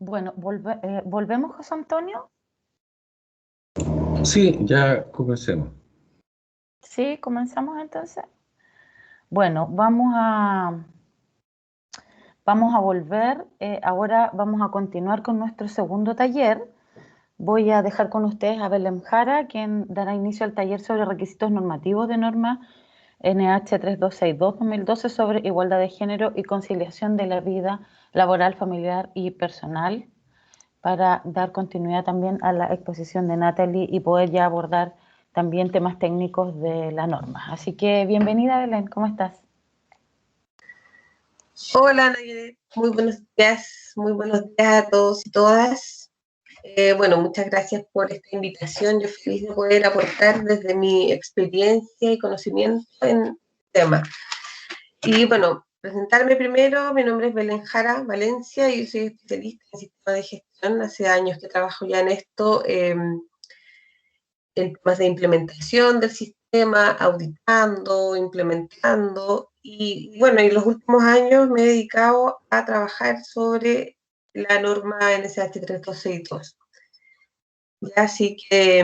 Bueno, ¿volvemos, José Antonio? Sí, ya comencemos. Sí, comenzamos entonces. Bueno, vamos a volver. Ahora vamos a continuar con nuestro segundo taller. Voy a dejar con ustedes a Belén Jara, quien dará inicio al taller sobre requisitos normativos de norma NH 3262-2012 sobre igualdad de género y conciliación de la vida laboral, familiar y personal, para dar continuidad también a la exposición de Natalie y poder ya abordar también temas técnicos de la norma. Así que bienvenida, Belén, ¿cómo estás? Hola, Nayeli. Muy buenos días a todos y todas. Bueno, muchas gracias por esta invitación. Yo feliz de poder aportar desde mi experiencia y conocimiento en el tema. Y bueno, presentarme primero, mi nombre es Belén Jara Valencia y yo soy especialista en sistema de gestión. Hace años que trabajo ya en esto, en temas de implementación del sistema, auditando, implementando. Y bueno, en los últimos años me he dedicado a trabajar sobre la norma NSH 3262. Ya, así que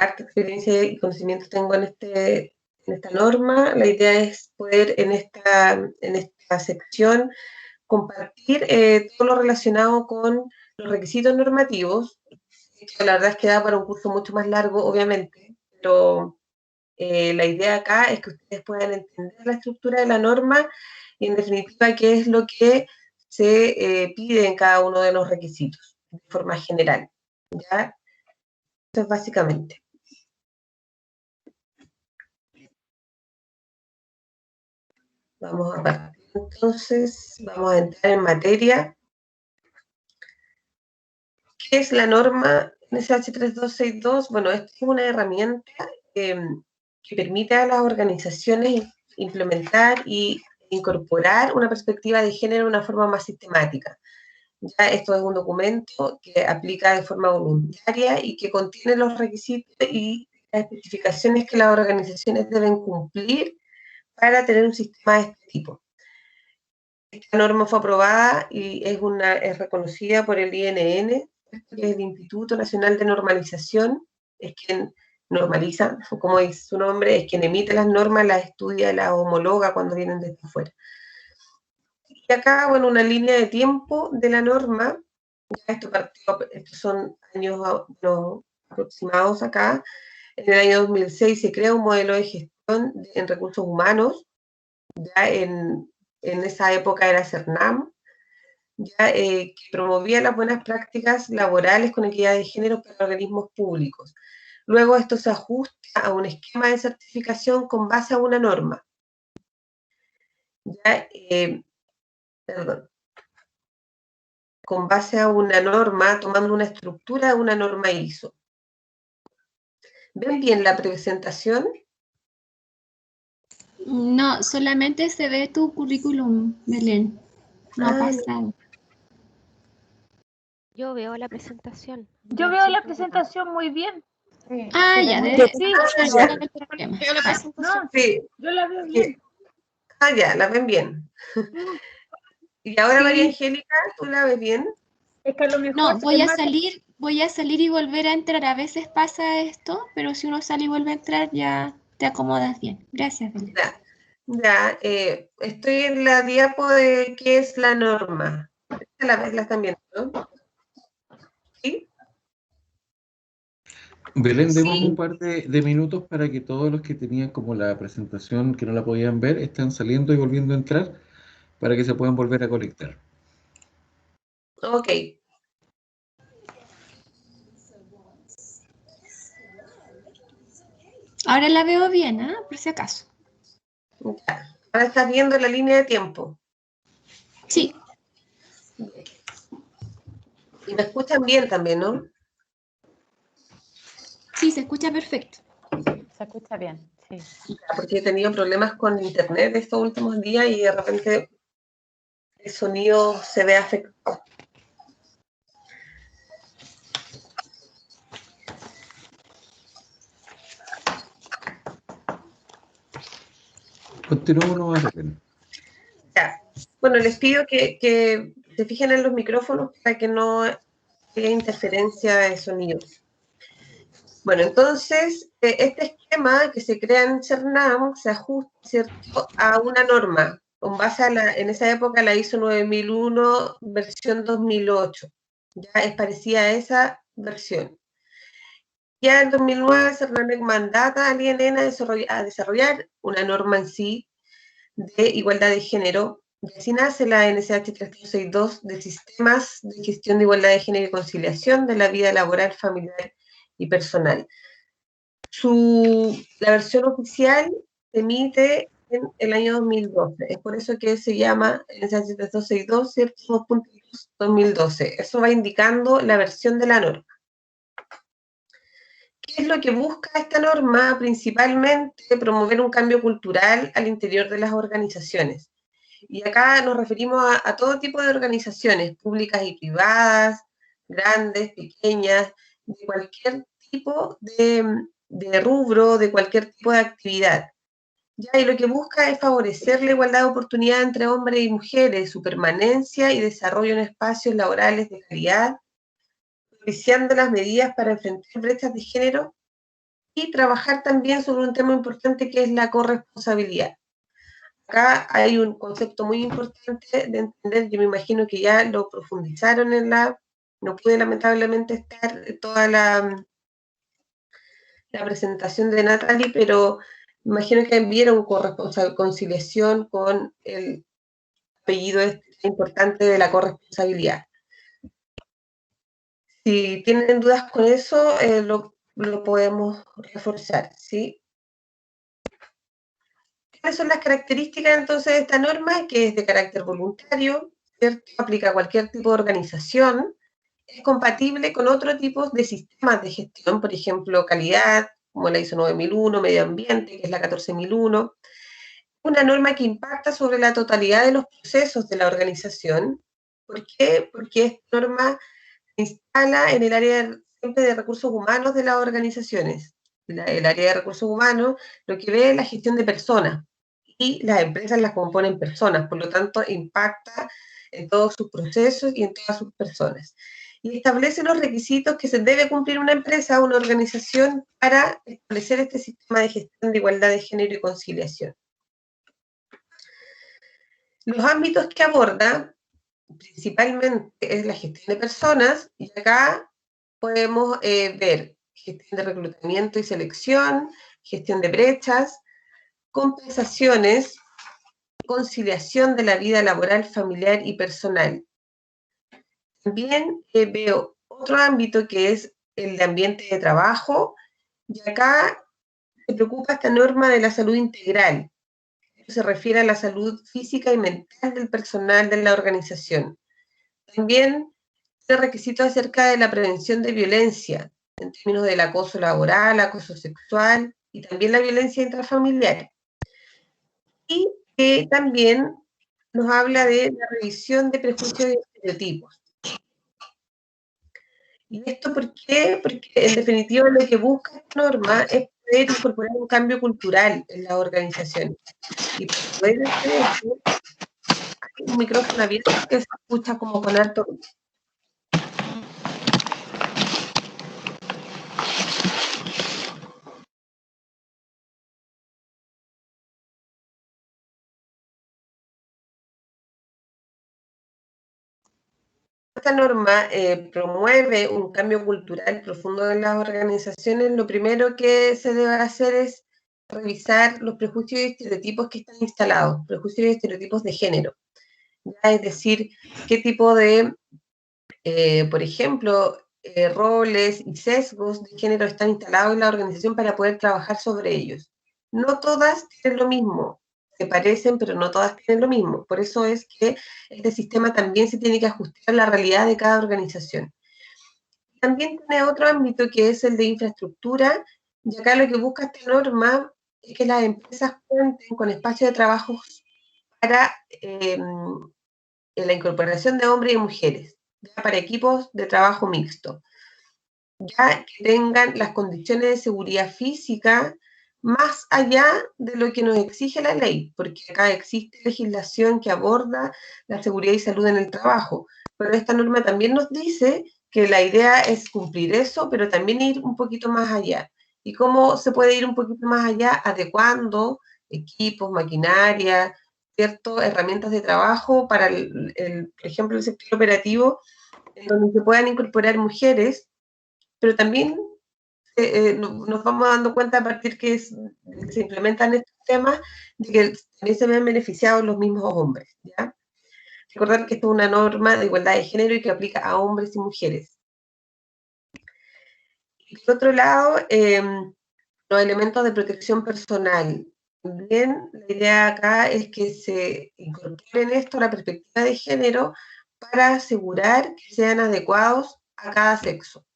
harta experiencia y conocimiento tengo en esta norma. La idea es poder en esta sección compartir todo lo relacionado con los requisitos normativos. La verdad es que da para un curso mucho más largo, obviamente, pero la idea acá es que ustedes puedan entender la estructura de la norma y, en definitiva, qué es lo que se pide en cada uno de los requisitos, de forma general. ¿Ya? Eso es básicamente. Vamos a partir, entonces, vamos a entrar en materia. ¿Qué es la norma NSH 3262? Bueno, esta es una herramienta que permite a las organizaciones implementar y incorporar una perspectiva de género de una forma más sistemática. Ya esto es un documento que aplica de forma voluntaria y que contiene los requisitos y las especificaciones que las organizaciones deben cumplir para tener un sistema de este tipo. Esta norma fue aprobada y es reconocida por el INN, que es el Instituto Nacional de Normalización, es quien normaliza, como dice su nombre, es quien emite las normas, las estudia, las homologa cuando vienen desde afuera. Y acá, bueno, una línea de tiempo de la norma, ya estos son años aproximados acá. En el año 2006 se crea un modelo de gestión en recursos humanos, ya en esa época era CERNAM, ya, que promovía las buenas prácticas laborales con equidad de género para organismos públicos. Luego esto se ajusta a un esquema de certificación con base a una norma. Ya, con base a una norma, tomando una estructura de una norma ISO. ¿Ven bien la presentación? No, solamente se ve tu currículum, Belén. No ha pasado. Yo veo la presentación. Yo veo la presentación muy bien. Sí, Ah, sí, ya, sí, Veo la presentación. No, Sí. yo la veo bien. Ya, la ven bien. Y ahora, Sí. María Angélica, ¿tú la ves bien? Es que a lo mejor No, voy a salir y volver a entrar. A veces pasa esto, pero si uno sale y vuelve a entrar, ya te acomodas bien. Gracias, Belén. Ya, estoy en la diapo de qué es la norma. La están viendo, ¿no? ¿Sí? Belén, demos Sí. un par de minutos para que todos los que tenían como la presentación que no la podían ver estén saliendo y volviendo a entrar para que se puedan volver a conectar. Ok. Ahora la veo bien, ¿ah? Por si acaso. Ya. Ahora estás viendo la línea de tiempo. Sí. Y me escuchan bien también, ¿no? Sí, se escucha perfecto. se escucha bien, sí. Porque he tenido problemas con internet estos últimos días y de repente el sonido se ve afectado. Continuemos nomás, Belén. Ya. Bueno, les pido que Se fijan en los micrófonos para que no haya interferencia de sonido. Bueno, entonces, este esquema que se crea en CERNAM se ajusta, ¿cierto?, a una norma, con base en esa época la ISO 9001, versión 2008. Ya es parecida a esa versión. Ya en 2009 CERNAM mandata al INN a desarrollar una norma en sí de igualdad de género. Y así nace la NSH 3262 de Sistemas de Gestión de Igualdad de Género y Conciliación de la Vida Laboral, Familiar y Personal. La versión oficial se emite en el año 2012. Es por eso que se llama NSH 3262, ¿cierto? 2012. Eso va indicando la versión de la norma. ¿Qué es lo que busca esta norma? Principalmente promover un cambio cultural al interior de las organizaciones. Y acá nos referimos a todo tipo de organizaciones, públicas y privadas, grandes, pequeñas, de cualquier tipo de rubro, de cualquier tipo de actividad. Ya, y lo que busca es favorecer la igualdad de oportunidad entre hombres y mujeres, su permanencia y desarrollo en espacios laborales de calidad, propiciando las medidas para enfrentar brechas de género y trabajar también sobre un tema importante que es la corresponsabilidad. Acá hay un concepto muy importante de entender, yo me imagino que ya lo profundizaron no pude lamentablemente estar toda la presentación de Natalie, pero me imagino que vieron conciliación con el apellido importante de la corresponsabilidad. Si tienen dudas con eso, lo podemos reforzar, ¿sí? ¿Cuáles son las características entonces de esta norma? Que es de carácter voluntario, ¿cierto? Aplica a cualquier tipo de organización, es compatible con otro tipo de sistemas de gestión, por ejemplo, calidad, como la ISO 9001, medio ambiente, que es la 14001. Una norma que impacta sobre la totalidad de los procesos de la organización. ¿Por qué? Porque esta norma se instala en el área siempre de recursos humanos de las organizaciones. El área de recursos humanos lo que ve es la gestión de personas, y las empresas las componen personas, por lo tanto impacta en todos sus procesos y en todas sus personas. Y establece los requisitos que se debe cumplir una empresa o una organización para establecer este sistema de gestión de igualdad de género y conciliación. Los ámbitos que aborda principalmente es la gestión de personas, y acá podemos ver gestión de reclutamiento y selección, gestión de brechas, compensaciones, conciliación de la vida laboral, familiar y personal. También veo otro ámbito que es el de ambiente de trabajo, y acá se preocupa esta norma de la salud integral. Esto se refiere a la salud física y mental del personal de la organización. También tiene requisitos acerca de la prevención de violencia, en términos del acoso laboral, acoso sexual y también la violencia intrafamiliar. Y también nos habla de la revisión de prejuicios y estereotipos. ¿Y esto por qué? Porque en definitiva lo que busca esta norma es poder incorporar un cambio cultural en las organizaciones. Y para poder hacer eso, hay un micrófono abierto que se escucha como con alto ruido. Esta norma promueve un cambio cultural profundo en las organizaciones. Lo primero que se debe hacer es revisar los prejuicios y estereotipos que están instalados, prejuicios y estereotipos de género. ¿Ya? Es decir, qué tipo de, por ejemplo, roles y sesgos de género están instalados en la organización para poder trabajar sobre ellos. No todas tienen lo mismo. Se parecen, pero no todas tienen lo mismo. Por eso es que este sistema también se tiene que ajustar a la realidad de cada organización. También tiene otro ámbito que es el de infraestructura, y acá lo que busca esta norma es que las empresas cuenten con espacios de trabajo para la incorporación de hombres y mujeres, ya para equipos de trabajo mixto, ya que tengan las condiciones de seguridad física más allá de lo que nos exige la ley, porque acá existe legislación que aborda la seguridad y salud en el trabajo, pero esta norma también nos dice que la idea es cumplir eso, pero también ir un poquito más allá. ¿Y cómo se puede ir un poquito más allá? Adecuando equipos, maquinaria, ¿cierto? Herramientas de trabajo para, por ejemplo, el sector operativo, en donde se puedan incorporar mujeres, pero también nos vamos dando cuenta a partir que se implementan estos temas, de que también se ven beneficiados los mismos hombres, ¿ya? Recordar que esto es una norma de igualdad de género y que aplica a hombres y mujeres. Y por otro lado, los elementos de protección personal. También la idea acá es que se incorpore en esto la perspectiva de género para asegurar que sean adecuados a cada sexo.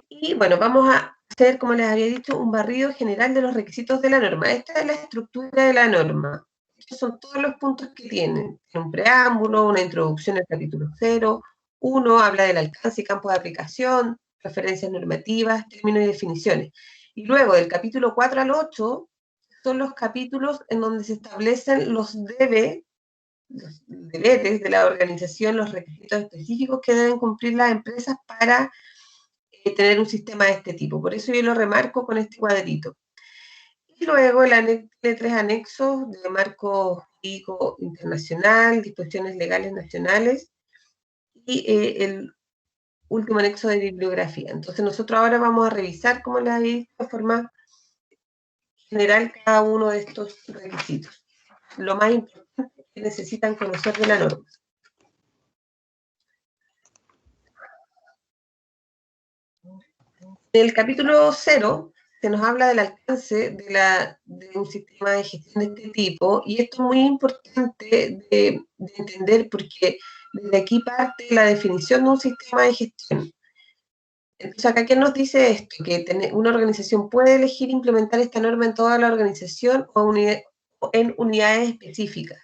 Y bueno, vamos a hacer, como les había dicho, un barrido general de los requisitos de la norma. Esta es la estructura de la norma. Estos son todos los puntos que tienen. Un preámbulo, una introducción al capítulo 0, 1 habla del alcance y campo de aplicación, referencias normativas, términos y definiciones. Y luego del capítulo 4 al 8 son los capítulos en donde se establecen los deberes de la organización, los requisitos específicos que deben cumplir las empresas para tener un sistema de este tipo. Por eso yo lo remarco con este cuadrito. Y luego tiene 3 anexos de marco jurídico internacional, disposiciones legales nacionales y el último anexo de bibliografía. Entonces nosotros ahora vamos a revisar, como les había dicho, de forma general cada uno de estos requisitos. Lo más importante que necesitan conocer de la norma. En el capítulo 0 se nos habla del alcance de un sistema de gestión de este tipo, y esto es muy importante de entender porque desde aquí parte la definición de un sistema de gestión. Entonces, acá, ¿qué nos dice esto? Que una organización puede elegir implementar esta norma en toda la organización o en unidades específicas.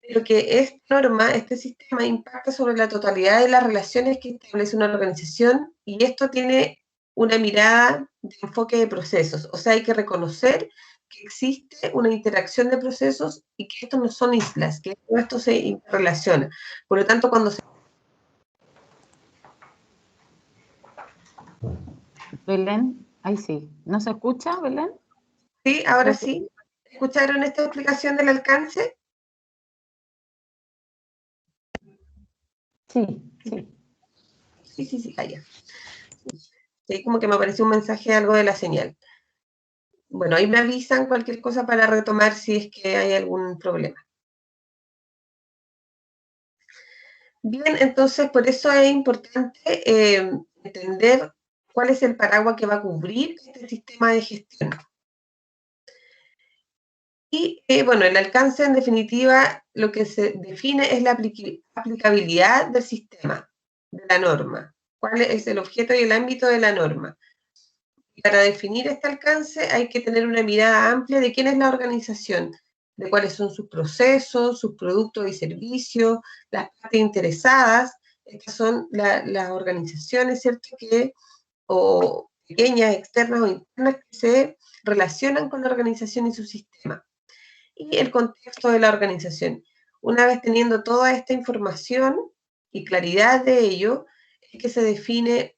Pero que esta norma, este sistema, impacta sobre la totalidad de las relaciones que establece una organización, y esto tiene una mirada de enfoque de procesos. O sea, hay que reconocer que existe una interacción de procesos y que estos no son islas, que todo esto se interrelaciona. Por lo tanto, cuando se... Belén, ahí sí. ¿No se escucha, Belén? Sí, ahora sí. ¿Escucharon esta explicación del alcance? Sí, sí. Sí, allá. Sí, como que me apareció un mensaje, algo de la señal. Bueno, ahí me avisan cualquier cosa para retomar si es que hay algún problema. Bien, entonces por eso es importante entender cuál es el paraguas que va a cubrir este sistema de gestión. Y bueno, el alcance, en definitiva, lo que se define es la aplicabilidad del sistema, de la norma. ¿Cuál es el objeto y el ámbito de la norma? Y para definir este alcance hay que tener una mirada amplia de quién es la organización, de cuáles son sus procesos, sus productos y servicios, las partes interesadas. Estas son las organizaciones, ¿cierto?, o pequeñas, externas o internas, que se relacionan con la organización y su sistema. Y el contexto de la organización. Una vez teniendo toda esta información y claridad de ello, es que se define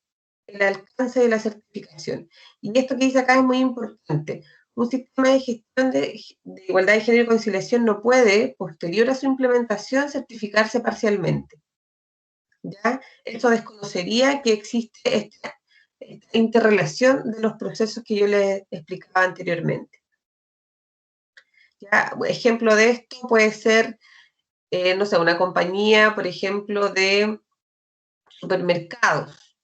el alcance de la certificación. Y esto que dice acá es muy importante. Un sistema de gestión de igualdad de género y conciliación no puede, posterior a su implementación, certificarse parcialmente. ¿Ya? Esto desconocería que existe esta interrelación de los procesos que yo les explicaba anteriormente. ¿Ya? Ejemplo de esto puede ser, no sé, una compañía, por ejemplo, de supermercados.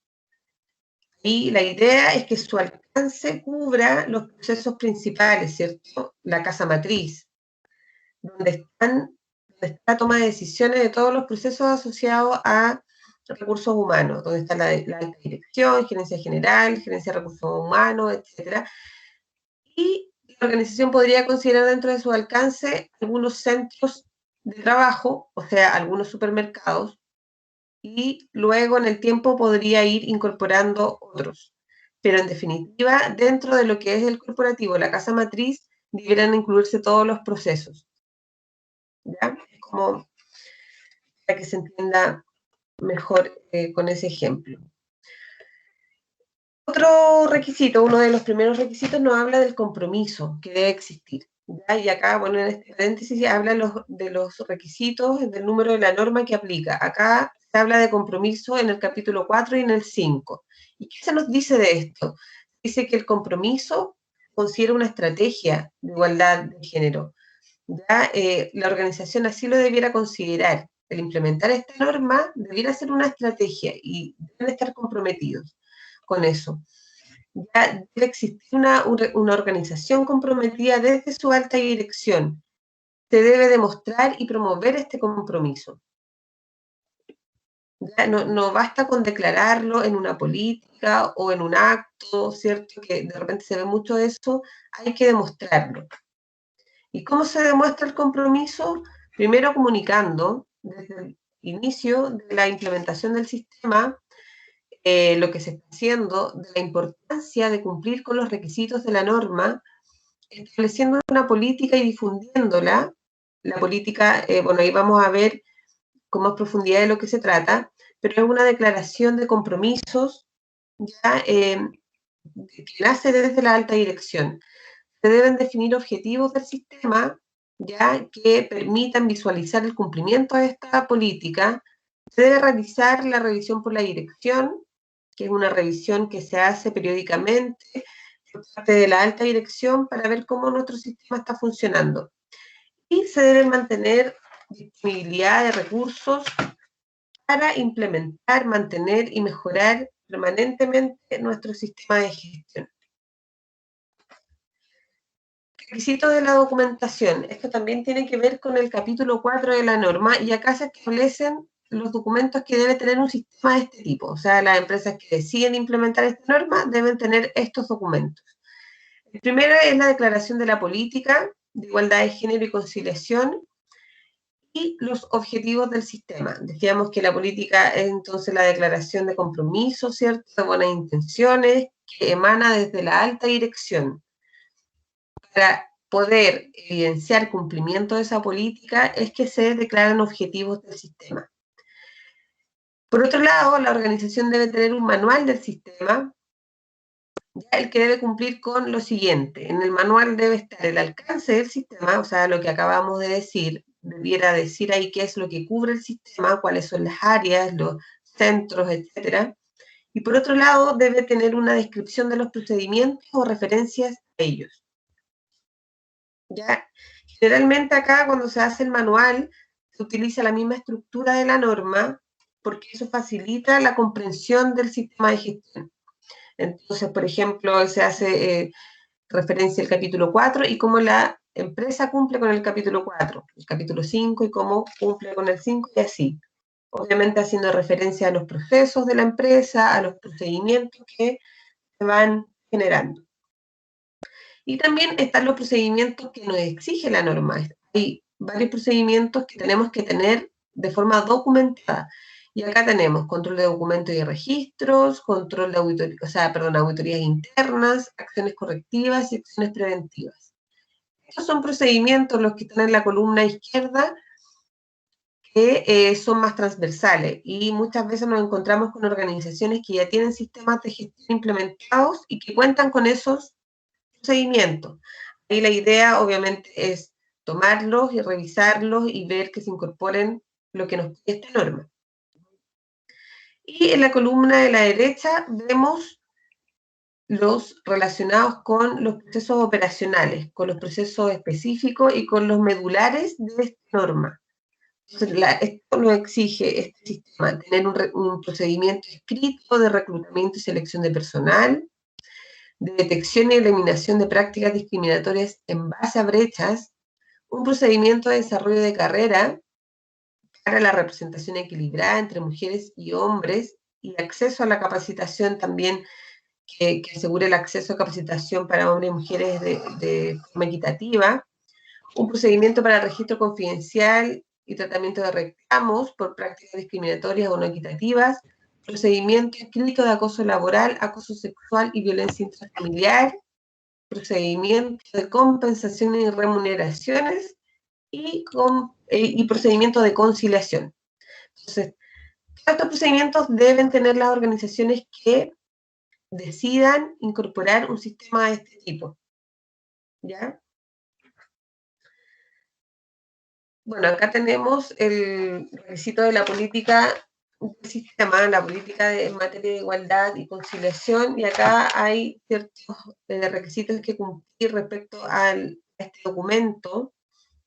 Y la idea es que su alcance cubra los procesos principales, ¿cierto? La casa matriz, donde está la toma de decisiones de todos los procesos asociados a recursos humanos, donde está la alta dirección, gerencia general, gerencia de recursos humanos, etc. Y la organización podría considerar dentro de su alcance algunos centros de trabajo, o sea, algunos supermercados, y luego en el tiempo podría ir incorporando otros. Pero en definitiva, dentro de lo que es el corporativo, la casa matriz, deberán incluirse todos los procesos. ¿Ya? Es como para que se entienda mejor con ese ejemplo. Otro requisito, uno de los primeros requisitos, nos habla del compromiso que debe existir. ¿Ya? Y acá, bueno, en este paréntesis habla de los requisitos, del número de la norma que aplica. Acá se habla de compromiso en el capítulo 4 y en el 5. ¿Y qué se nos dice de esto? Dice que el compromiso considera una estrategia de igualdad de género. ¿Ya? La organización así lo debiera considerar. El implementar esta norma debiera ser una estrategia y deben estar comprometidos con eso. Ya debe existir una organización comprometida desde su alta dirección. Se debe demostrar y promover este compromiso. Ya no basta con declararlo en una política o en un acto, ¿cierto? Que de repente se ve mucho eso, hay que demostrarlo. ¿Y cómo se demuestra el compromiso? Primero comunicando desde el inicio de la implementación del sistema lo que se está haciendo, de la importancia de cumplir con los requisitos de la norma, estableciendo una política y difundiéndola. La política, bueno, ahí vamos a ver con más profundidad de lo que se trata, pero es una declaración de compromisos ya que nace desde la alta dirección. Se deben definir objetivos del sistema ya que permitan visualizar el cumplimiento de esta política. Se debe realizar la revisión por la dirección, que es una revisión que se hace periódicamente por parte de la alta dirección para ver cómo nuestro sistema está funcionando. Y se debe mantener disponibilidad de recursos para implementar, mantener y mejorar permanentemente nuestro sistema de gestión. Requisitos de la documentación. Esto también tiene que ver con el capítulo 4 de la norma y acá se establecen los documentos que debe tener un sistema de este tipo. O sea, las empresas que deciden implementar esta norma deben tener estos documentos. El primero es la declaración de la política de igualdad de género y conciliación y los objetivos del sistema. Decíamos que la política es entonces la declaración de compromiso, ¿cierto? De buenas intenciones que emana desde la alta dirección. Para poder evidenciar cumplimiento de esa política es que se declaran objetivos del sistema. Por otro lado, la organización debe tener un manual del sistema, ya el que debe cumplir con lo siguiente. En el manual debe estar el alcance del sistema, o sea, lo que acabamos de decir, debiera decir ahí qué es lo que cubre el sistema, cuáles son las áreas, los centros, etc. Y por otro lado, debe tener una descripción de los procedimientos o referencias a ellos. ¿Ya? Generalmente acá cuando se hace el manual se utiliza la misma estructura de la norma porque eso facilita la comprensión del sistema de gestión. Entonces, por ejemplo, se hace referencia al capítulo 4 y cómo la empresa cumple con el capítulo 4, el capítulo 5 y cómo cumple con el 5 y así. Obviamente haciendo referencia a los procesos de la empresa, a los procedimientos que se van generando. Y también están los procedimientos que nos exige la norma. Hay varios procedimientos que tenemos que tener de forma documentada. Y acá tenemos control de documentos y registros, control de auditorías internas, acciones correctivas y acciones preventivas. Estos son procedimientos, los que están en la columna izquierda, que son más transversales y muchas veces nos encontramos con organizaciones que ya tienen sistemas de gestión implementados y que cuentan con esos procedimientos. Ahí la idea obviamente es tomarlos y revisarlos y ver que se incorporen lo que nos pide esta norma. Y en la columna de la derecha vemos los relacionados con los procesos operacionales, con los procesos específicos y con los medulares de esta norma. Entonces, esto nos exige este sistema, tener un procedimiento escrito de reclutamiento y selección de personal, de detección y eliminación de prácticas discriminatorias en base a brechas, un procedimiento de desarrollo de carrera para la representación equilibrada entre mujeres y hombres y acceso a la capacitación también que asegure el acceso a capacitación para hombres y mujeres de forma equitativa, un procedimiento para registro confidencial y tratamiento de reclamos por prácticas discriminatorias o no equitativas, procedimiento escrito de acoso laboral, acoso sexual y violencia intrafamiliar, procedimiento de compensación y remuneraciones y procedimiento de conciliación. Entonces, todos estos procedimientos deben tener las organizaciones que decidan incorporar un sistema de este tipo. ¿Ya? Bueno, acá tenemos el requisito de la política del sistema, la política en materia de igualdad y conciliación, y acá hay ciertos requisitos que cumplir respecto a este documento.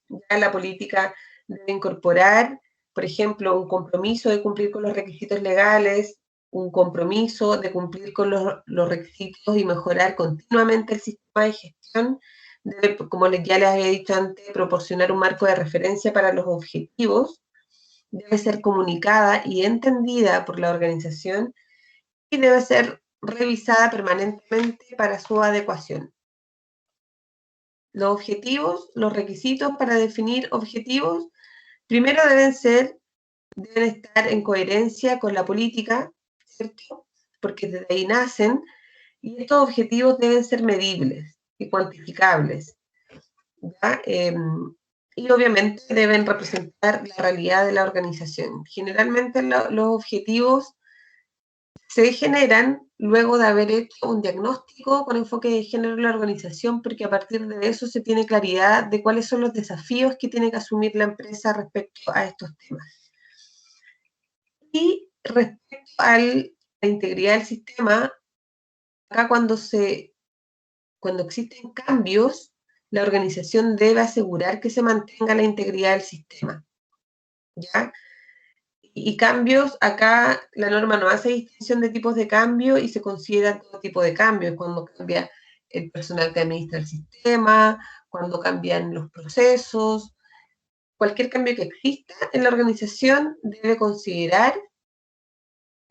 Ya la política debe incorporar, por ejemplo, un compromiso de cumplir con los requisitos legales, un compromiso de cumplir con los requisitos y mejorar continuamente el sistema de gestión. Debe, como ya les había dicho antes, proporcionar un marco de referencia para los objetivos. Debe ser comunicada y entendida por la organización y debe ser revisada permanentemente para su adecuación. Los objetivos, los requisitos para definir objetivos, primero deben estar en coherencia con la política, ¿cierto? Porque desde ahí nacen, y estos objetivos deben ser medibles y cuantificables, ¿ya? Y obviamente deben representar la realidad de la organización. Generalmente los objetivos se generan luego de haber hecho un diagnóstico con enfoque de género en la organización, porque a partir de eso se tiene claridad de cuáles son los desafíos que tiene que asumir la empresa respecto a estos temas. Y respecto a la integridad del sistema, acá cuando existen cambios, la organización debe asegurar que se mantenga la integridad del sistema, ¿ya? Y cambios, acá la norma no hace distinción de tipos de cambio y se considera todo tipo de cambios, cuando cambia el personal que administra el sistema, cuando cambian los procesos, cualquier cambio que exista en la organización debe considerar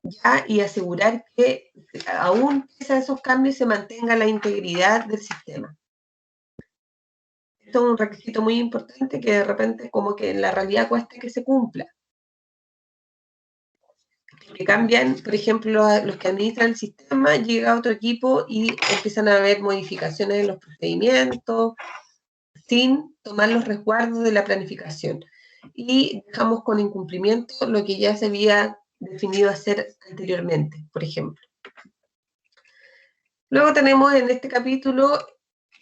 ya y asegurar que aún pese a esos cambios se mantenga la integridad del sistema. Esto es un requisito muy importante que de repente como que en la realidad cuesta que se cumpla. Que cambian, por ejemplo, los que administran el sistema, llega otro equipo y empiezan a haber modificaciones en los procedimientos sin tomar los resguardos de la planificación. Y dejamos con incumplimiento lo que ya se había definido hacer anteriormente, por ejemplo. Luego tenemos en este capítulo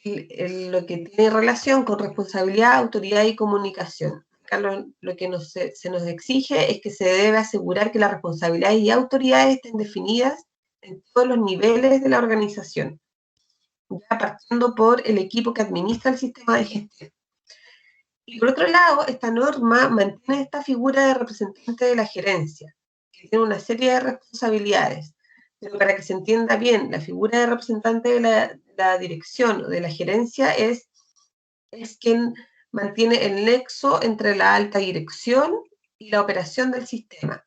lo que tiene relación con responsabilidad, autoridad y comunicación. Acá lo que se nos exige es que se debe asegurar que las responsabilidades y autoridades estén definidas en todos los niveles de la organización, ya partiendo por el equipo que administra el sistema de gestión. Y por otro lado, esta norma mantiene esta figura de representante de la gerencia, que tiene una serie de responsabilidades. Pero para que se entienda bien, la figura de representante de la dirección o de la gerencia es quien mantiene el nexo entre la alta dirección y la operación del sistema.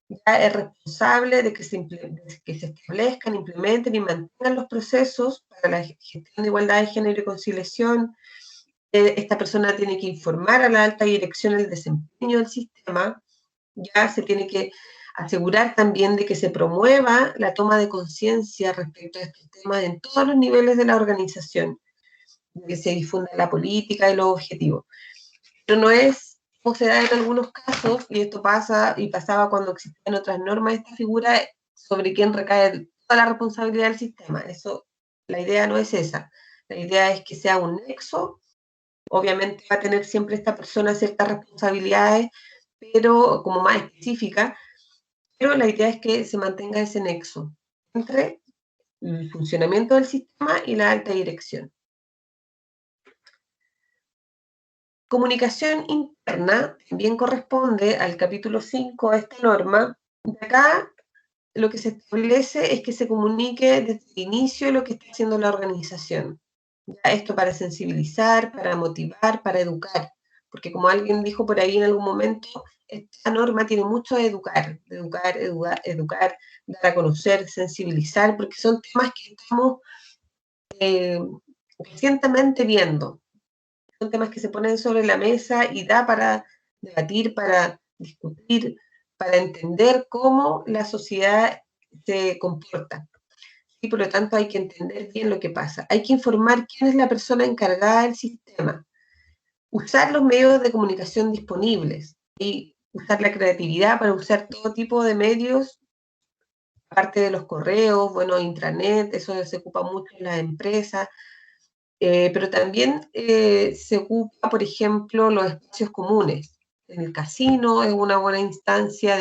Ya es responsable de que se establezcan, implementen y mantengan los procesos para la gestión de igualdad de género y conciliación. Esta persona tiene que informar a la alta dirección el desempeño del sistema. Ya se tiene que asegurar también de que se promueva la toma de conciencia respecto a estos temas en todos los niveles de la organización, que se difunda la política y los objetivos. Pero no es, como se da en algunos casos, y esto pasa y pasaba cuando existían otras normas, esta figura sobre quién recae toda la responsabilidad del sistema. Eso, la idea no es esa. La idea es que sea un nexo. Obviamente va a tener siempre esta persona ciertas responsabilidades, pero como más específicas, pero la idea es que se mantenga ese nexo entre el funcionamiento del sistema y la alta dirección. Comunicación interna también corresponde al capítulo 5 de esta norma. De acá lo que se establece es que se comunique desde el inicio lo que está haciendo la organización. Ya esto para sensibilizar, para motivar, para educar. Porque como alguien dijo por ahí en algún momento, esta norma tiene mucho de educar, dar a conocer, sensibilizar, porque son temas que estamos recientemente viendo. Son temas que se ponen sobre la mesa y da para debatir, para discutir, para entender cómo la sociedad se comporta. Y por lo tanto hay que entender bien lo que pasa. Hay que informar quién es la persona encargada del sistema. Usar los medios de comunicación disponibles y usar la creatividad para usar todo tipo de medios, aparte de los correos, bueno, intranet, eso se ocupa mucho en las empresas, pero también se ocupa, por ejemplo, los espacios comunes. En el casino es una buena instancia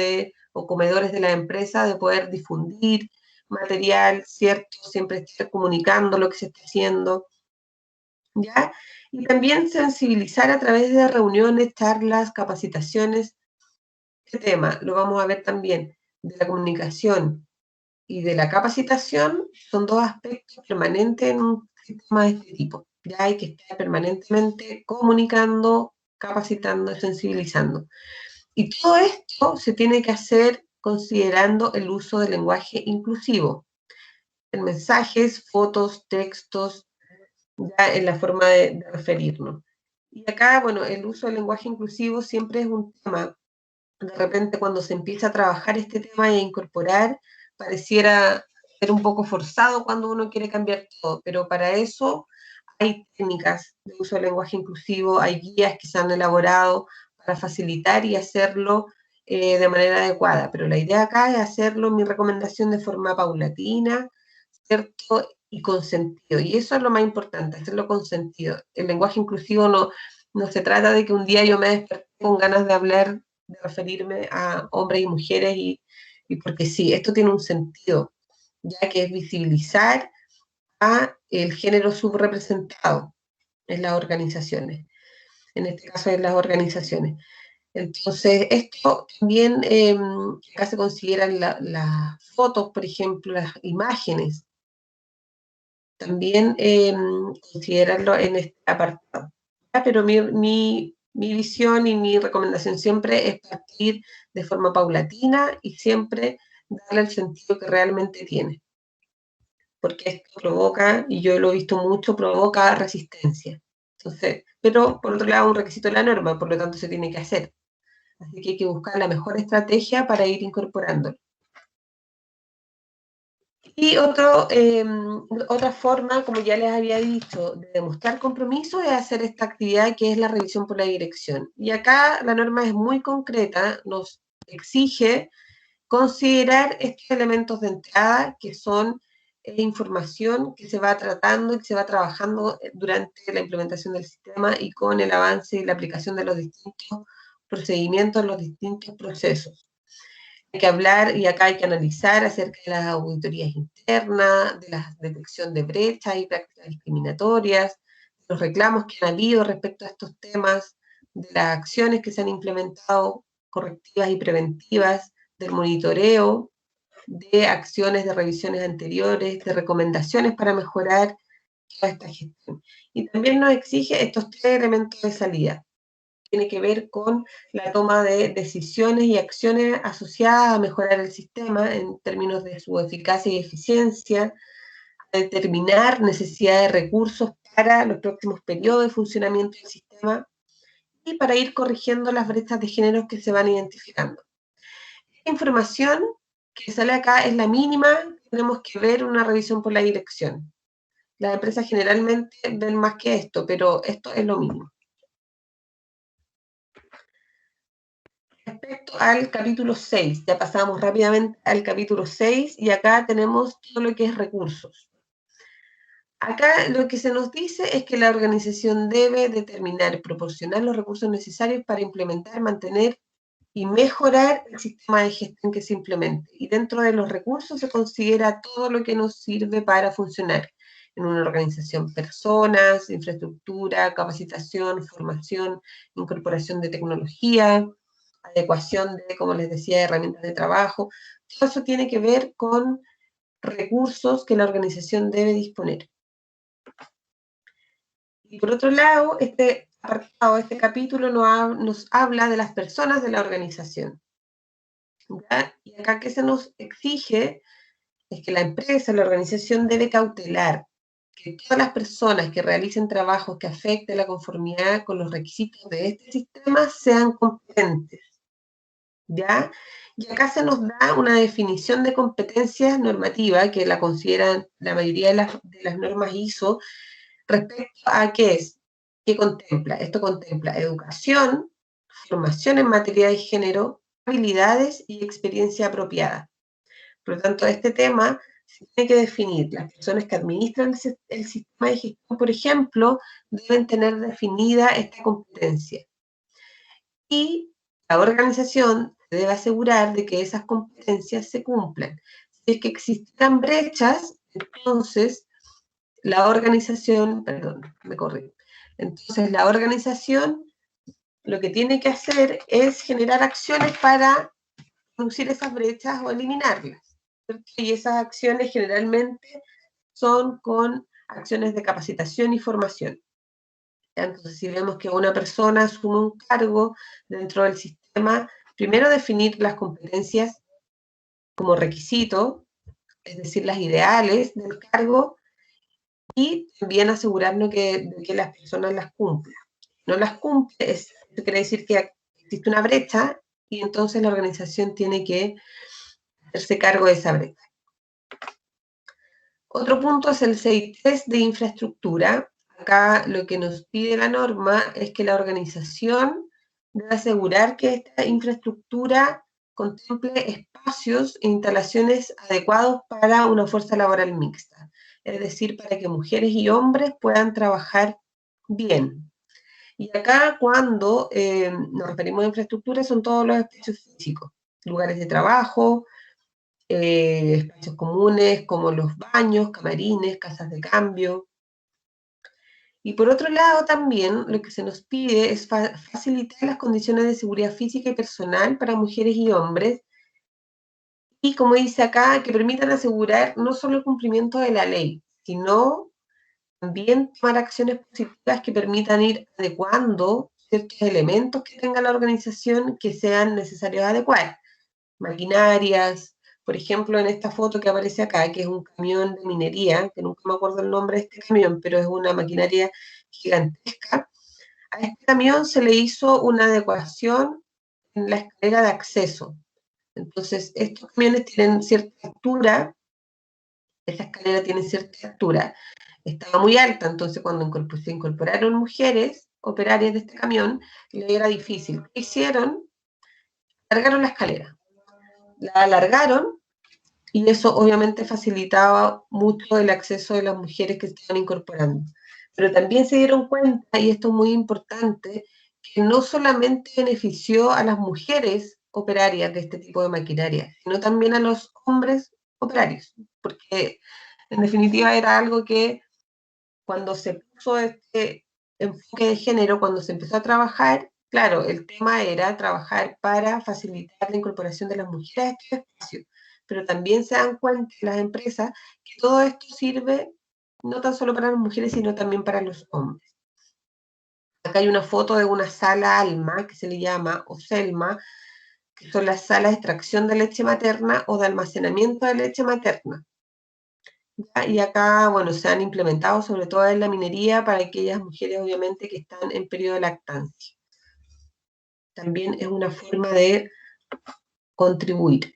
o comedores de la empresa de poder difundir material, ¿cierto? Siempre estar comunicando lo que se está haciendo, ¿ya? Y también sensibilizar a través de reuniones, charlas, capacitaciones. Este tema lo vamos a ver también de la comunicación y de la capacitación, son dos aspectos permanentes en un sistema de este tipo. Ya hay que estar permanentemente comunicando, capacitando, sensibilizando. Y todo esto se tiene que hacer considerando el uso del lenguaje inclusivo, en mensajes, fotos, textos, ya en la forma de referirnos. Y acá, bueno, el uso del lenguaje inclusivo siempre es un tema. De repente, cuando se empieza a trabajar este tema e incorporar, pareciera ser un poco forzado cuando uno quiere cambiar todo, pero para eso hay técnicas de uso del lenguaje inclusivo, hay guías que se han elaborado para facilitar y hacerlo de manera adecuada, pero la idea acá es hacerlo, mi recomendación, de forma paulatina, ¿cierto? Y con sentido, y eso es lo más importante, hacerlo con sentido. El lenguaje inclusivo no se trata de que un día yo me desperté con ganas de hablar, de referirme a hombres y mujeres, y porque sí, esto tiene un sentido, ya que es visibilizar a el género subrepresentado en las organizaciones, en este caso en las organizaciones. Entonces, esto también, acá se consideran las fotos, por ejemplo, las imágenes, también considerarlo en este apartado. Pero mi visión y mi recomendación siempre es partir de forma paulatina y siempre darle el sentido que realmente tiene. Porque esto provoca, y yo lo he visto mucho, provoca resistencia. Entonces, pero por otro lado, un requisito de la norma, por lo tanto se tiene que hacer. Así que hay que buscar la mejor estrategia para ir incorporándolo. Y otra forma, como ya les había dicho, de demostrar compromiso es hacer esta actividad que es la revisión por la dirección. Y acá la norma es muy concreta, nos exige considerar estos elementos de entrada, que son información que se va tratando y que se va trabajando durante la implementación del sistema y con el avance y la aplicación de los distintos procedimientos, los distintos procesos. Hay que hablar, y acá hay que analizar acerca de las auditorías internas, de la detección de brechas y prácticas discriminatorias, los reclamos que han habido respecto a estos temas, de las acciones que se han implementado correctivas y preventivas, del monitoreo, de acciones de revisiones anteriores, de recomendaciones para mejorar toda esta gestión. Y también nos exige estos 3 elementos de salida. Tiene que ver con la toma de decisiones y acciones asociadas a mejorar el sistema en términos de su eficacia y eficiencia, a determinar necesidad de recursos para los próximos periodos de funcionamiento del sistema y para ir corrigiendo las brechas de género que se van identificando. Esta información que sale acá es la mínima, tenemos que ver una revisión por la dirección. Las empresas generalmente ven más que esto, pero esto es lo mínimo. Respecto al capítulo 6, ya pasamos rápidamente al capítulo 6 y acá tenemos todo lo que es recursos. Acá lo que se nos dice es que la organización debe determinar y proporcionar los recursos necesarios para implementar, mantener y mejorar el sistema de gestión que se implemente. Y dentro de los recursos se considera todo lo que nos sirve para funcionar en una organización: personas, infraestructura, capacitación, formación, incorporación de tecnología, adecuación de, como les decía, herramientas de trabajo. Todo eso tiene que ver con recursos que la organización debe disponer. Y por otro lado, este apartado, este capítulo nos habla de las personas de la organización, ¿ya? Y acá, ¿qué se nos exige? Es que la empresa, la organización, debe cautelar que todas las personas que realicen trabajos que afecten la conformidad con los requisitos de este sistema sean competentes, ¿ya? Y acá se nos da una definición de competencia normativa que la consideran la mayoría de las normas ISO respecto a qué es, qué contempla. Esto contempla educación, formación en materia de género, habilidades y experiencia apropiada. Por lo tanto, este tema se tiene que definir. Las personas que administran el sistema de gestión, por ejemplo, deben tener definida esta competencia. Y la organización debe asegurar de que esas competencias se cumplan. Si es que existan brechas, entonces la organización, perdón, me corrí. Entonces la organización lo que tiene que hacer es generar acciones para reducir esas brechas o eliminarlas, ¿cierto? Y esas acciones generalmente son con acciones de capacitación y formación. Entonces, si vemos que una persona asume un cargo dentro del sistema, primero definir las competencias como requisito, es decir, las ideales del cargo, y también asegurarnos de que las personas las cumplan. No las cumple, eso quiere decir que existe una brecha y entonces la organización tiene que hacerse cargo de esa brecha. Otro punto es el 6.3 de infraestructura. Acá lo que nos pide la norma es que la organización debe asegurar que esta infraestructura contemple espacios e instalaciones adecuados para una fuerza laboral mixta, es decir, para que mujeres y hombres puedan trabajar bien. Y acá cuando nos referimos a infraestructura son todos los espacios físicos, lugares de trabajo, espacios comunes como los baños, camarines, casas de cambio. Y por otro lado también lo que se nos pide es facilitar las condiciones de seguridad física y personal para mujeres y hombres, y como dice acá, que permitan asegurar no solo el cumplimiento de la ley, sino también tomar acciones positivas que permitan ir adecuando ciertos elementos que tenga la organización que sean necesarios adecuar. Maquinarias, por ejemplo, en esta foto que aparece acá, que es un camión de minería, que nunca me acuerdo el nombre de este camión, pero es una maquinaria gigantesca. A este camión se le hizo una adecuación en la escalera de acceso. Entonces, estos camiones tienen cierta altura, esta escalera tiene cierta altura, estaba muy alta, entonces cuando se incorporaron mujeres operarias de este camión, le era difícil. ¿Qué hicieron? Alargaron la escalera. La alargaron y eso obviamente facilitaba mucho el acceso de las mujeres que se estaban incorporando. Pero también se dieron cuenta, y esto es muy importante, que no solamente benefició a las mujeres operarias de este tipo de maquinaria, sino también a los hombres operarios, porque en definitiva era algo que cuando se puso este enfoque de género, cuando se empezó a trabajar, claro, el tema era trabajar para facilitar la incorporación de las mujeres a este espacio, pero también se dan cuenta las empresas que todo esto sirve no tan solo para las mujeres, sino también para los hombres. Acá hay una foto de una sala Alma, que se le llama, o Selma, que son las salas de extracción de leche materna o de almacenamiento de leche materna. Y acá, bueno, se han implementado sobre todo en la minería para aquellas mujeres, obviamente, que están en periodo de lactancia. También es una forma de contribuir.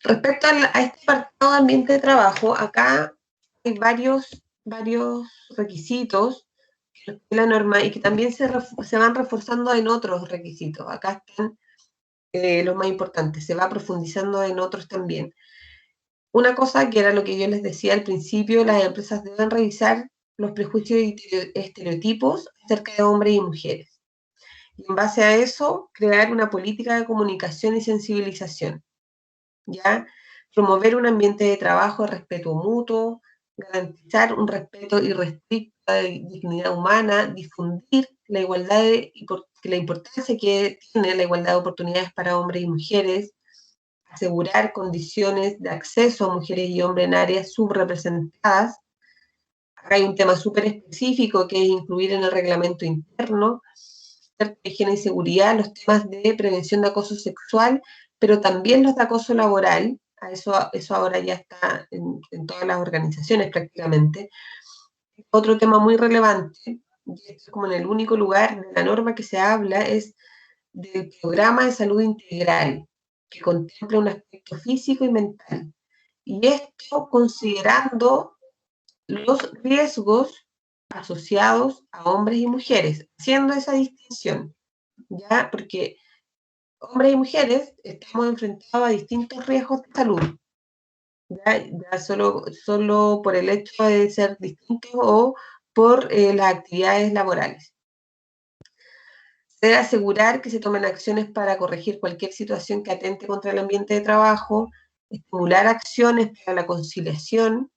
Respecto a este apartado de ambiente de trabajo, acá hay varios requisitos que la norma y que también se van reforzando en otros requisitos. Acá están los más importantes, se va profundizando en otros también. Una cosa que era lo que yo les decía al principio, las empresas deben revisar los prejuicios y estereotipos acerca de hombres y mujeres. Y en base a eso, crear una política de comunicación y sensibilización. ¿Ya? Promover un ambiente de trabajo de respeto mutuo, garantizar un respeto irrestricto de dignidad humana, difundir la igualdad la importancia que tiene la igualdad de oportunidades para hombres y mujeres, asegurar condiciones de acceso a mujeres y hombres en áreas subrepresentadas. Acá hay un tema súper específico que es incluir en el reglamento interno, higiene y seguridad, los temas de prevención de acoso sexual, pero también los de acoso laboral. Eso ahora ya está en todas las organizaciones prácticamente. Otro tema muy relevante, y esto es como en el único lugar de la norma que se habla, es del programa de salud integral, que contempla un aspecto físico y mental. Y esto considerando los riesgos asociados a hombres y mujeres, haciendo esa distinción, ¿ya? Porque hombres y mujeres estamos enfrentados a distintos riesgos de salud, ya solo por el hecho de ser distintos o por las actividades laborales. Se debe asegurar que se tomen acciones para corregir cualquier situación que atente contra el ambiente de trabajo, estimular acciones para la conciliación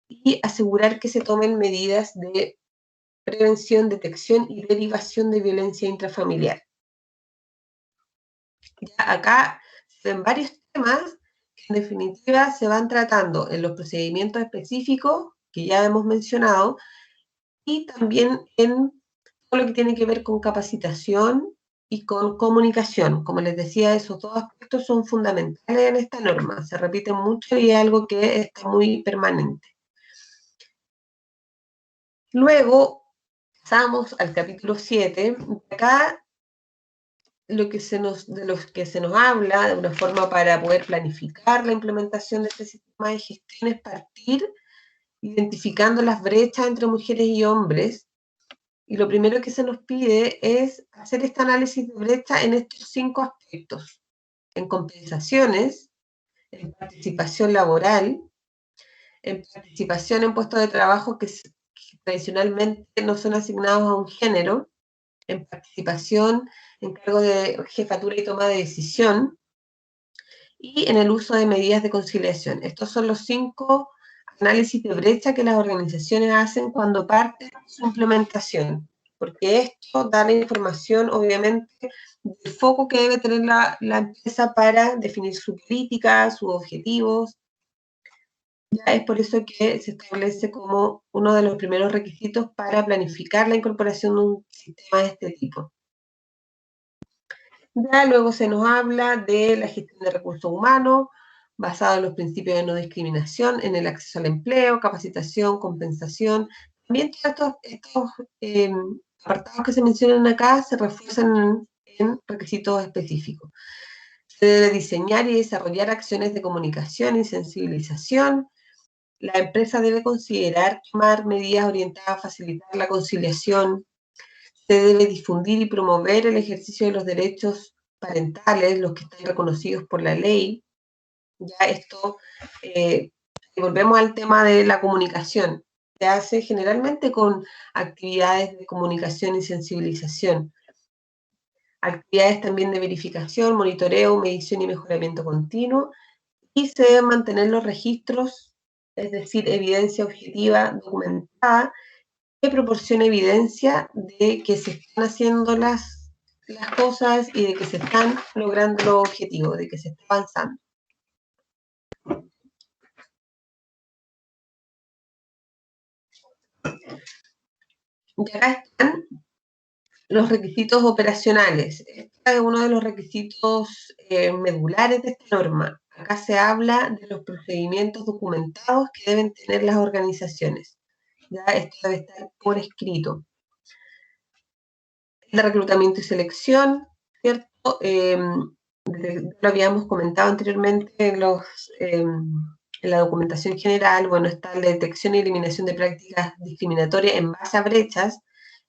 y asegurar que se tomen medidas de prevención, detección y derivación de violencia intrafamiliar. Ya acá se ven varios temas que en definitiva se van tratando en los procedimientos específicos que ya hemos mencionado y también en todo lo que tiene que ver con capacitación y con comunicación. Como les decía, esos dos aspectos son fundamentales en esta norma, se repiten mucho y es algo que está muy permanente. Luego pasamos al capítulo 7, acá de lo que se nos habla de una forma para poder planificar la implementación de este sistema de gestión es partir identificando las brechas entre mujeres y hombres. Y lo primero que se nos pide es hacer este análisis de brecha en estos 5 aspectos: en compensaciones, en participación laboral, en participación en puestos de trabajo que tradicionalmente no son asignados a un género, en participación en cargo de jefatura y toma de decisión, y en el uso de medidas de conciliación. Estos son los 5 análisis de brecha que las organizaciones hacen cuando parten su implementación, porque esto da la información, obviamente, del foco que debe tener la empresa para definir su política, sus objetivos. Ya es por eso que se establece como uno de los primeros requisitos para planificar la incorporación de un sistema de este tipo. Ya luego se nos habla de la gestión de recursos humanos, basado en los principios de no discriminación, en el acceso al empleo, capacitación, compensación. También todos estos apartados que se mencionan acá se refuerzan en requisitos específicos. Se debe diseñar y desarrollar acciones de comunicación y sensibilización. La empresa debe considerar tomar medidas orientadas a facilitar la conciliación. Se debe difundir y promover el ejercicio de los derechos parentales, los que están reconocidos por la ley. Ya esto, volvemos al tema de la comunicación. Se hace generalmente con actividades de comunicación y sensibilización. Actividades también de verificación, monitoreo, medición y mejoramiento continuo. Y se deben mantener los registros, es decir, evidencia objetiva documentada, que proporciona evidencia de que se están haciendo las cosas y de que se están logrando los objetivos, de que se está avanzando. Y acá están los requisitos operacionales. Este es uno de los requisitos medulares de esta norma. Acá se habla de los procedimientos documentados que deben tener las organizaciones. Ya esto debe estar por escrito. El reclutamiento y selección, ¿cierto? Lo habíamos comentado anteriormente en la documentación general. Bueno, está la detección y eliminación de prácticas discriminatorias en base a brechas.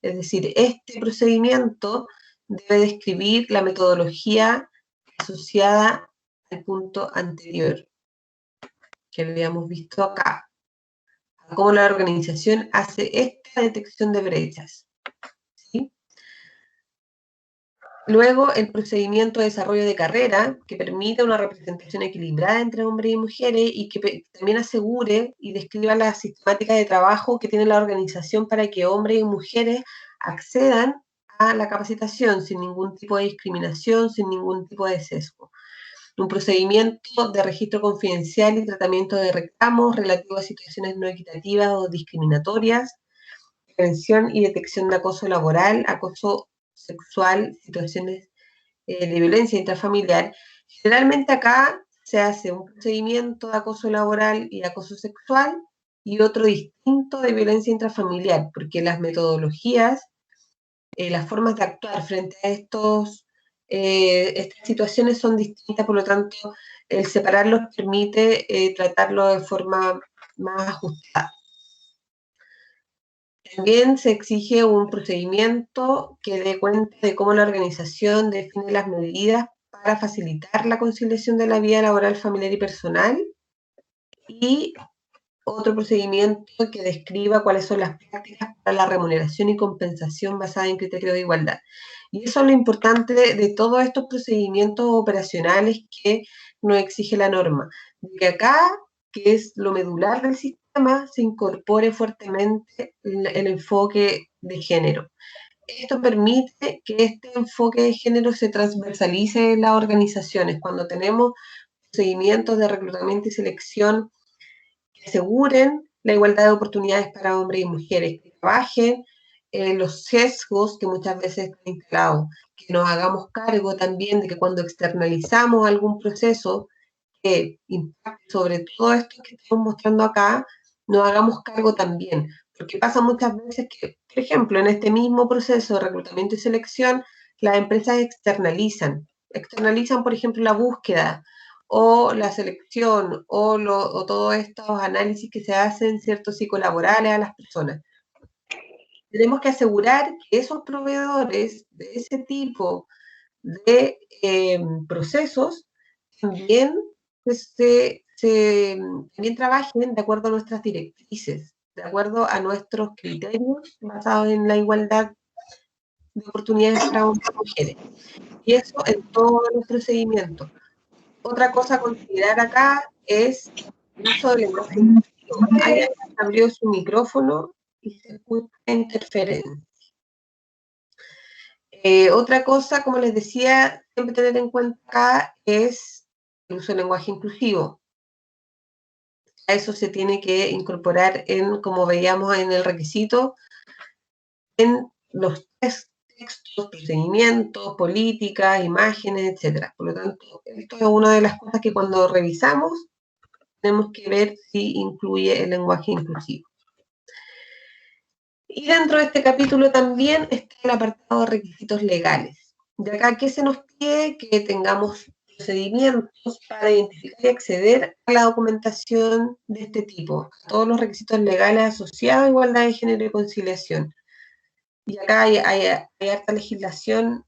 Es decir, este procedimiento debe describir la metodología asociada al punto anterior que habíamos visto acá, cómo la organización hace esta detección de brechas. ¿Sí? Luego, el procedimiento de desarrollo de carrera, que permite una representación equilibrada entre hombres y mujeres y que también asegure y describa la sistemática de trabajo que tiene la organización para que hombres y mujeres accedan a la capacitación sin ningún tipo de discriminación, sin ningún tipo de sesgo. Un procedimiento de registro confidencial y tratamiento de reclamos relativos a situaciones no equitativas o discriminatorias, prevención y detección de acoso laboral, acoso sexual, situaciones de violencia intrafamiliar. Generalmente acá se hace un procedimiento de acoso laboral y acoso sexual y otro distinto de violencia intrafamiliar, porque las metodologías, las formas de actuar frente a estas situaciones son distintas, por lo tanto, el separarlos permite tratarlo de forma más ajustada. También se exige un procedimiento que dé cuenta de cómo la organización define las medidas para facilitar la conciliación de la vida laboral, familiar y personal, y otro procedimiento que describa cuáles son las prácticas para la remuneración y compensación basada en criterios de igualdad. Y eso es lo importante de todos estos procedimientos operacionales que nos exige la norma. De que acá, que es lo medular del sistema, se incorpore fuertemente el enfoque de género. Esto permite que este enfoque de género se transversalice en las organizaciones. Cuando tenemos procedimientos de reclutamiento y selección que aseguren la igualdad de oportunidades para hombres y mujeres, que trabajen los sesgos que muchas veces están instalados, que nos hagamos cargo también de que cuando externalizamos algún proceso que impacte sobre todo esto que estamos mostrando acá, nos hagamos cargo también, porque pasa muchas veces que, por ejemplo, en este mismo proceso de reclutamiento y selección, las empresas externalizan, por ejemplo, la búsqueda, o la selección, o todos estos análisis que se hacen, ciertos psicolaborales a las personas. Tenemos que asegurar que esos proveedores de ese tipo de procesos también, también trabajen de acuerdo a nuestras directrices, de acuerdo a nuestros criterios basados en la igualdad de oportunidades para hombres y mujeres. Y eso en todos los procedimientos. Otra cosa a considerar acá es el uso del lenguaje inclusivo. Alguien abrió su micrófono y se escucha interferencia. Otra cosa, como les decía, siempre tener en cuenta acá es el uso del lenguaje inclusivo. A eso se tiene que incorporar como veíamos en el requisito, en los textos, procedimientos, políticas, imágenes, etc. Por lo tanto, esto es una de las cosas que cuando revisamos tenemos que ver si incluye el lenguaje inclusivo. Y dentro de este capítulo también está el apartado de requisitos legales. De acá, ¿qué se nos pide? Que tengamos procedimientos para identificar y acceder a la documentación de este tipo, todos los requisitos legales asociados a igualdad de género y conciliación. Y acá hay harta legislación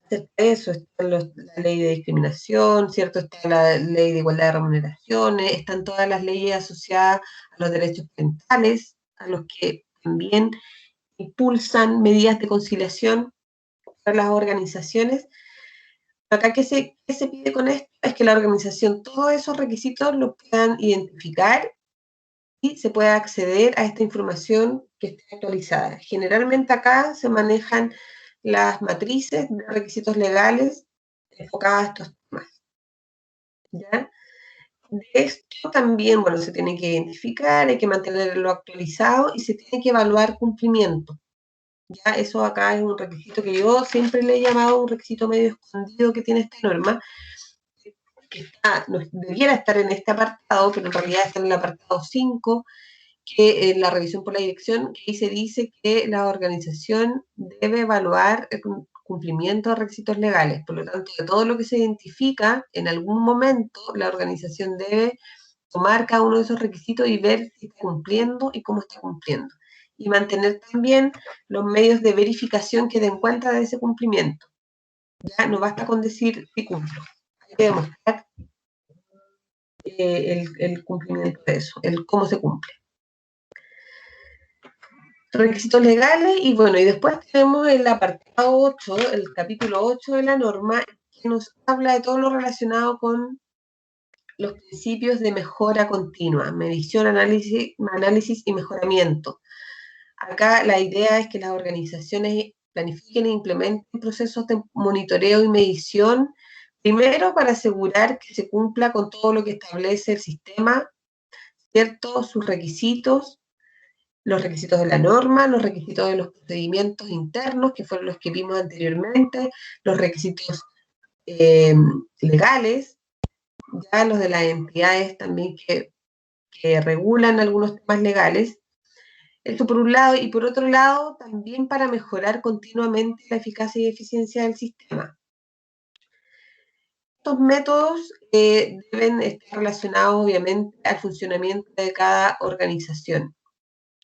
acerca de eso. Está la ley de discriminación, ¿cierto? Está la ley de igualdad de remuneraciones, están todas las leyes asociadas a los derechos parentales, a los que también impulsan medidas de conciliación para las organizaciones. Acá, ¿qué se pide con esto? Es que la organización todos esos requisitos los puedan identificar y se pueda acceder a esta información que esté actualizada. Generalmente acá se manejan las matrices de requisitos legales enfocadas a estos temas. ¿Ya? De esto también, bueno, se tiene que identificar, hay que mantenerlo actualizado y se tiene que evaluar cumplimiento. Ya eso acá es un requisito que yo siempre le he llamado un requisito medio escondido que tiene esta norma, que debiera estar en este apartado, pero en realidad está en el apartado 5, que en la revisión por la dirección, que ahí se dice que la organización debe evaluar el cumplimiento de requisitos legales. Por lo tanto, de todo lo que se identifica, en algún momento la organización debe tomar cada uno de esos requisitos y ver si está cumpliendo y cómo está cumpliendo. Y mantener también los medios de verificación que den cuenta de ese cumplimiento. Ya no basta con decir si cumplo, hay que demostrar el cumplimiento de eso, el cómo se cumple. Requisitos legales, y bueno, y después tenemos el apartado 8, el capítulo 8 de la norma, que nos habla de todo lo relacionado con los principios de mejora continua, medición, análisis y mejoramiento. Acá la idea es que las organizaciones planifiquen e implementen procesos de monitoreo y medición, primero para asegurar que se cumpla con todo lo que establece el sistema, ¿cierto? Sus requisitos, los requisitos de la norma, los requisitos de los procedimientos internos, que fueron los que vimos anteriormente, los requisitos legales, ya los de las entidades también que regulan algunos temas legales. Esto por un lado, y por otro lado, también para mejorar continuamente la eficacia y eficiencia del sistema. Estos métodos deben estar relacionados, obviamente, al funcionamiento de cada organización.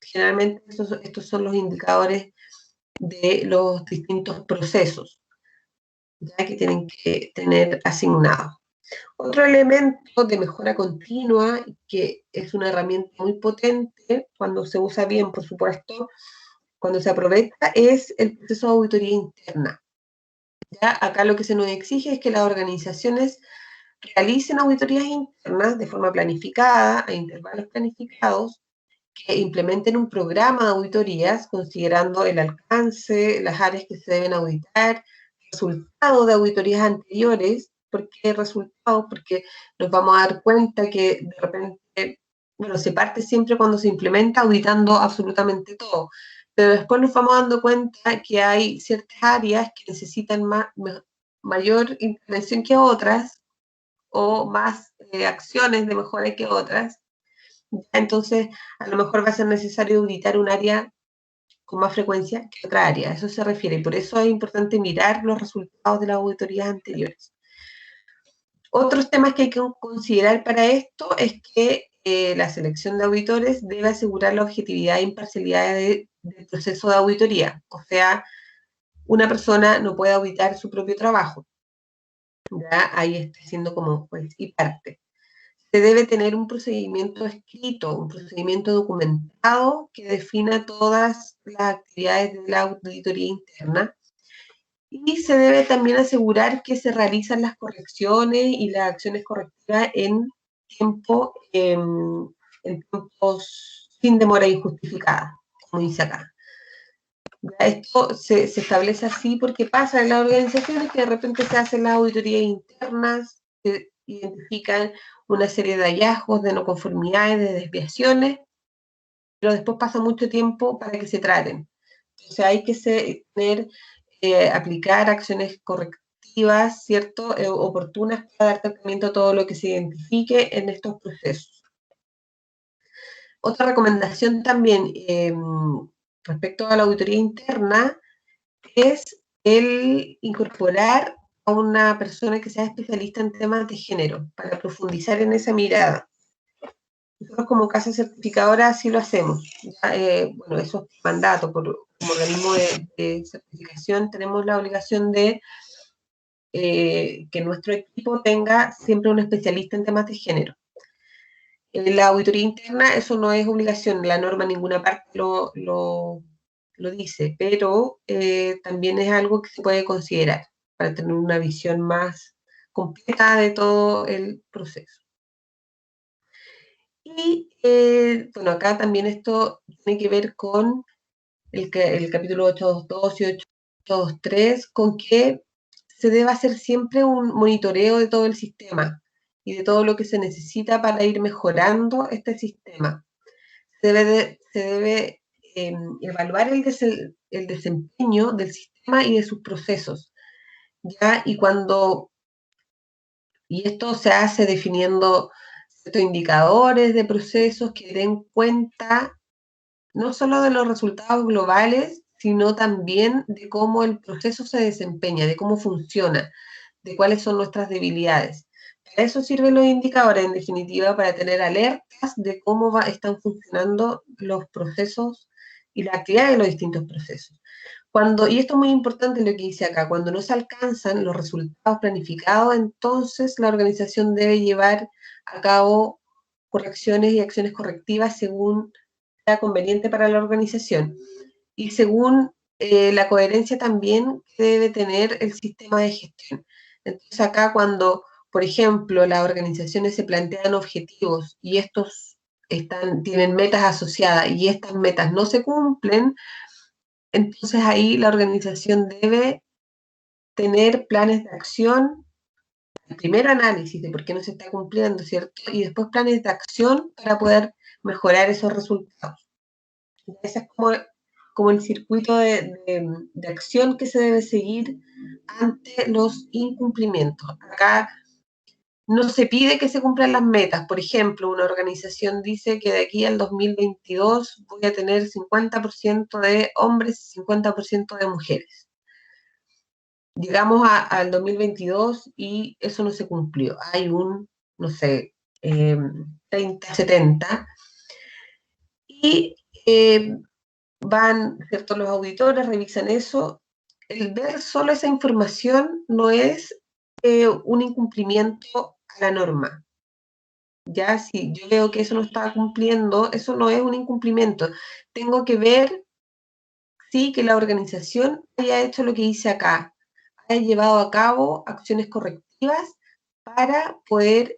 Generalmente estos son los indicadores de los distintos procesos, ya que tienen que tener asignados. Otro elemento de mejora continua, que es una herramienta muy potente cuando se usa bien, por supuesto, cuando se aprovecha, es el proceso de auditoría interna. ¿Ya? Acá lo que se nos exige es que las organizaciones realicen auditorías internas de forma planificada, a intervalos planificados, que implementen un programa de auditorías considerando el alcance, las áreas que se deben auditar, resultados de auditorías anteriores. ¿Por qué resultados? Porque nos vamos a dar cuenta que de repente, bueno, se parte siempre cuando se implementa auditando absolutamente todo, pero después nos vamos dando cuenta que hay ciertas áreas que necesitan mayor intervención que otras, o más acciones de mejora que otras. Entonces, a lo mejor va a ser necesario auditar un área con más frecuencia que otra área. A eso se refiere. Y por eso es importante mirar los resultados de las auditorías anteriores. Otros temas que hay que considerar para esto es que la selección de auditores debe asegurar la objetividad e imparcialidad del proceso de auditoría. O sea, una persona no puede auditar su propio trabajo. Ya ahí está siendo como juez y parte. Se debe tener un procedimiento escrito, un procedimiento documentado que defina todas las actividades de la auditoría interna, y se debe también asegurar que se realizan las correcciones y las acciones correctivas en tiempos sin demora injustificada, como dice acá. Esto se establece así porque pasa en las organizaciones que de repente se hacen las auditorías internas, se identifican una serie de hallazgos, de no conformidades, de desviaciones, pero después pasa mucho tiempo para que se traten. Entonces hay que aplicar acciones correctivas, ¿cierto? Oportunas para dar tratamiento a todo lo que se identifique en estos procesos. Otra recomendación también respecto a la auditoría interna es el incorporar a una persona que sea especialista en temas de género, para profundizar en esa mirada. Nosotros como casa certificadora así lo hacemos. ¿Ya? Bueno, eso es mandato. Como organismo de certificación tenemos la obligación de que nuestro equipo tenga siempre un especialista en temas de género. En la auditoría interna eso no es obligación, la norma en ninguna parte lo dice, pero también es algo que se puede considerar para tener una visión más completa de todo el proceso. Y bueno, acá también esto tiene que ver con el capítulo 822 y 823, con que se debe hacer siempre un monitoreo de todo el sistema y de todo lo que se necesita para ir mejorando este sistema. Se debe evaluar el desempeño del sistema y de sus procesos, ¿ya? Y esto se hace definiendo ciertos indicadores de procesos que den cuenta no solo de los resultados globales, sino también de cómo el proceso se desempeña, de cómo funciona, de cuáles son nuestras debilidades. Para eso sirven los indicadores, en definitiva, para tener alertas de cómo están funcionando los procesos y la actividad de los distintos procesos. Y esto es muy importante lo que dice acá, cuando no se alcanzan los resultados planificados, entonces la organización debe llevar a cabo correcciones y acciones correctivas según sea conveniente para la organización y según la coherencia también que debe tener el sistema de gestión. Entonces acá cuando, por ejemplo, las organizaciones se plantean objetivos y estos tienen metas asociadas y estas metas no se cumplen, entonces ahí la organización debe tener planes de acción, primero análisis de por qué no se está cumpliendo, ¿cierto? Y después planes de acción para poder mejorar esos resultados. Ese es como el circuito de acción que se debe seguir ante los incumplimientos. Acá no se pide que se cumplan las metas. Por ejemplo, una organización dice que de aquí al 2022 voy a tener 50% de hombres y 50% de mujeres. Llegamos al 2022 y eso no se cumplió. Hay un, no sé, 30, 70. Y van, ¿cierto? Los auditores revisan eso. El ver solo esa información no es un incumplimiento a la norma. Ya si yo veo que eso no está cumpliendo, eso no es un incumplimiento. Tengo que ver, sí, que la organización haya hecho lo que hice acá, haya llevado a cabo acciones correctivas para poder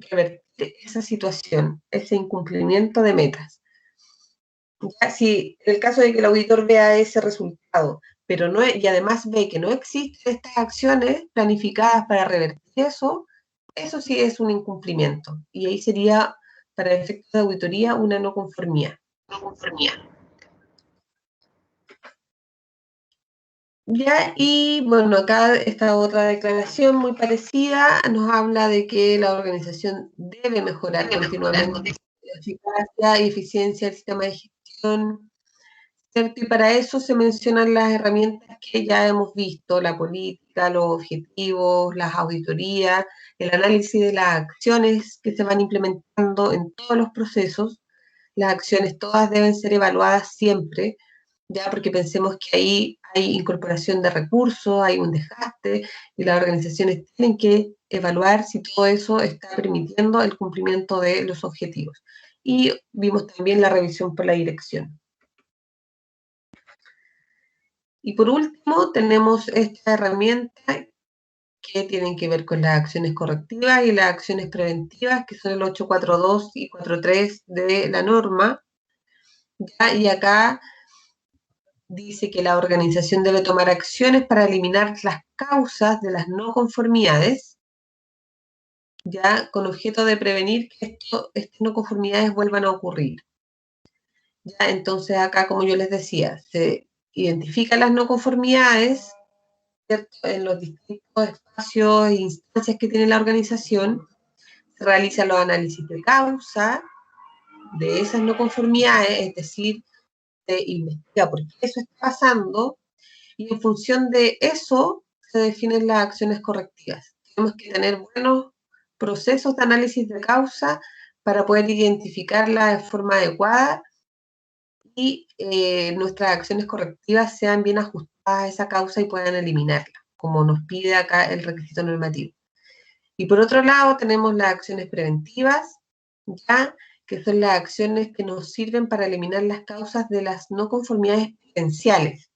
revertir esa situación, ese incumplimiento de metas. Ya, si en el caso de que el auditor vea ese resultado, pero no, y además ve que no existen estas acciones planificadas para revertir eso, eso sí es un incumplimiento. Y ahí sería, para efectos de auditoría, una no conformidad. Ya, y bueno, acá esta otra declaración muy parecida nos habla de que la organización debe mejorar continuamente la eficacia y eficiencia del sistema de gestión, ¿cierto? Y para eso se mencionan las herramientas que ya hemos visto, la política, los objetivos, las auditorías, el análisis de las acciones que se van implementando en todos los procesos. Las acciones todas deben ser evaluadas siempre, ya porque pensemos que ahí hay incorporación de recursos, hay un desgaste, y las organizaciones tienen que evaluar si todo eso está permitiendo el cumplimiento de los objetivos. Y vimos también la revisión por la dirección. Y por último, tenemos esta herramienta que tienen que ver con las acciones correctivas y las acciones preventivas, que son el 842 y 43 de la norma. ¿Ya? Y acá dice que la organización debe tomar acciones para eliminar las causas de las no conformidades, ya con objeto de prevenir que estas no conformidades vuelvan a ocurrir. Ya, entonces acá, como yo les decía, se identifican las no conformidades, ¿cierto? En los distintos espacios e instancias que tiene la organización, se realizan los análisis de causa de esas no conformidades, es decir, se investiga por qué eso está pasando, y en función de eso se definen las acciones correctivas. Tenemos que tener buenos procesos de análisis de causa para poder identificarla de forma adecuada y nuestras acciones correctivas sean bien ajustadas a esa causa y puedan eliminarla, como nos pide acá el requisito normativo. Y por otro lado tenemos las acciones preventivas, ya, que son las acciones que nos sirven para eliminar las causas de las no conformidades potenciales.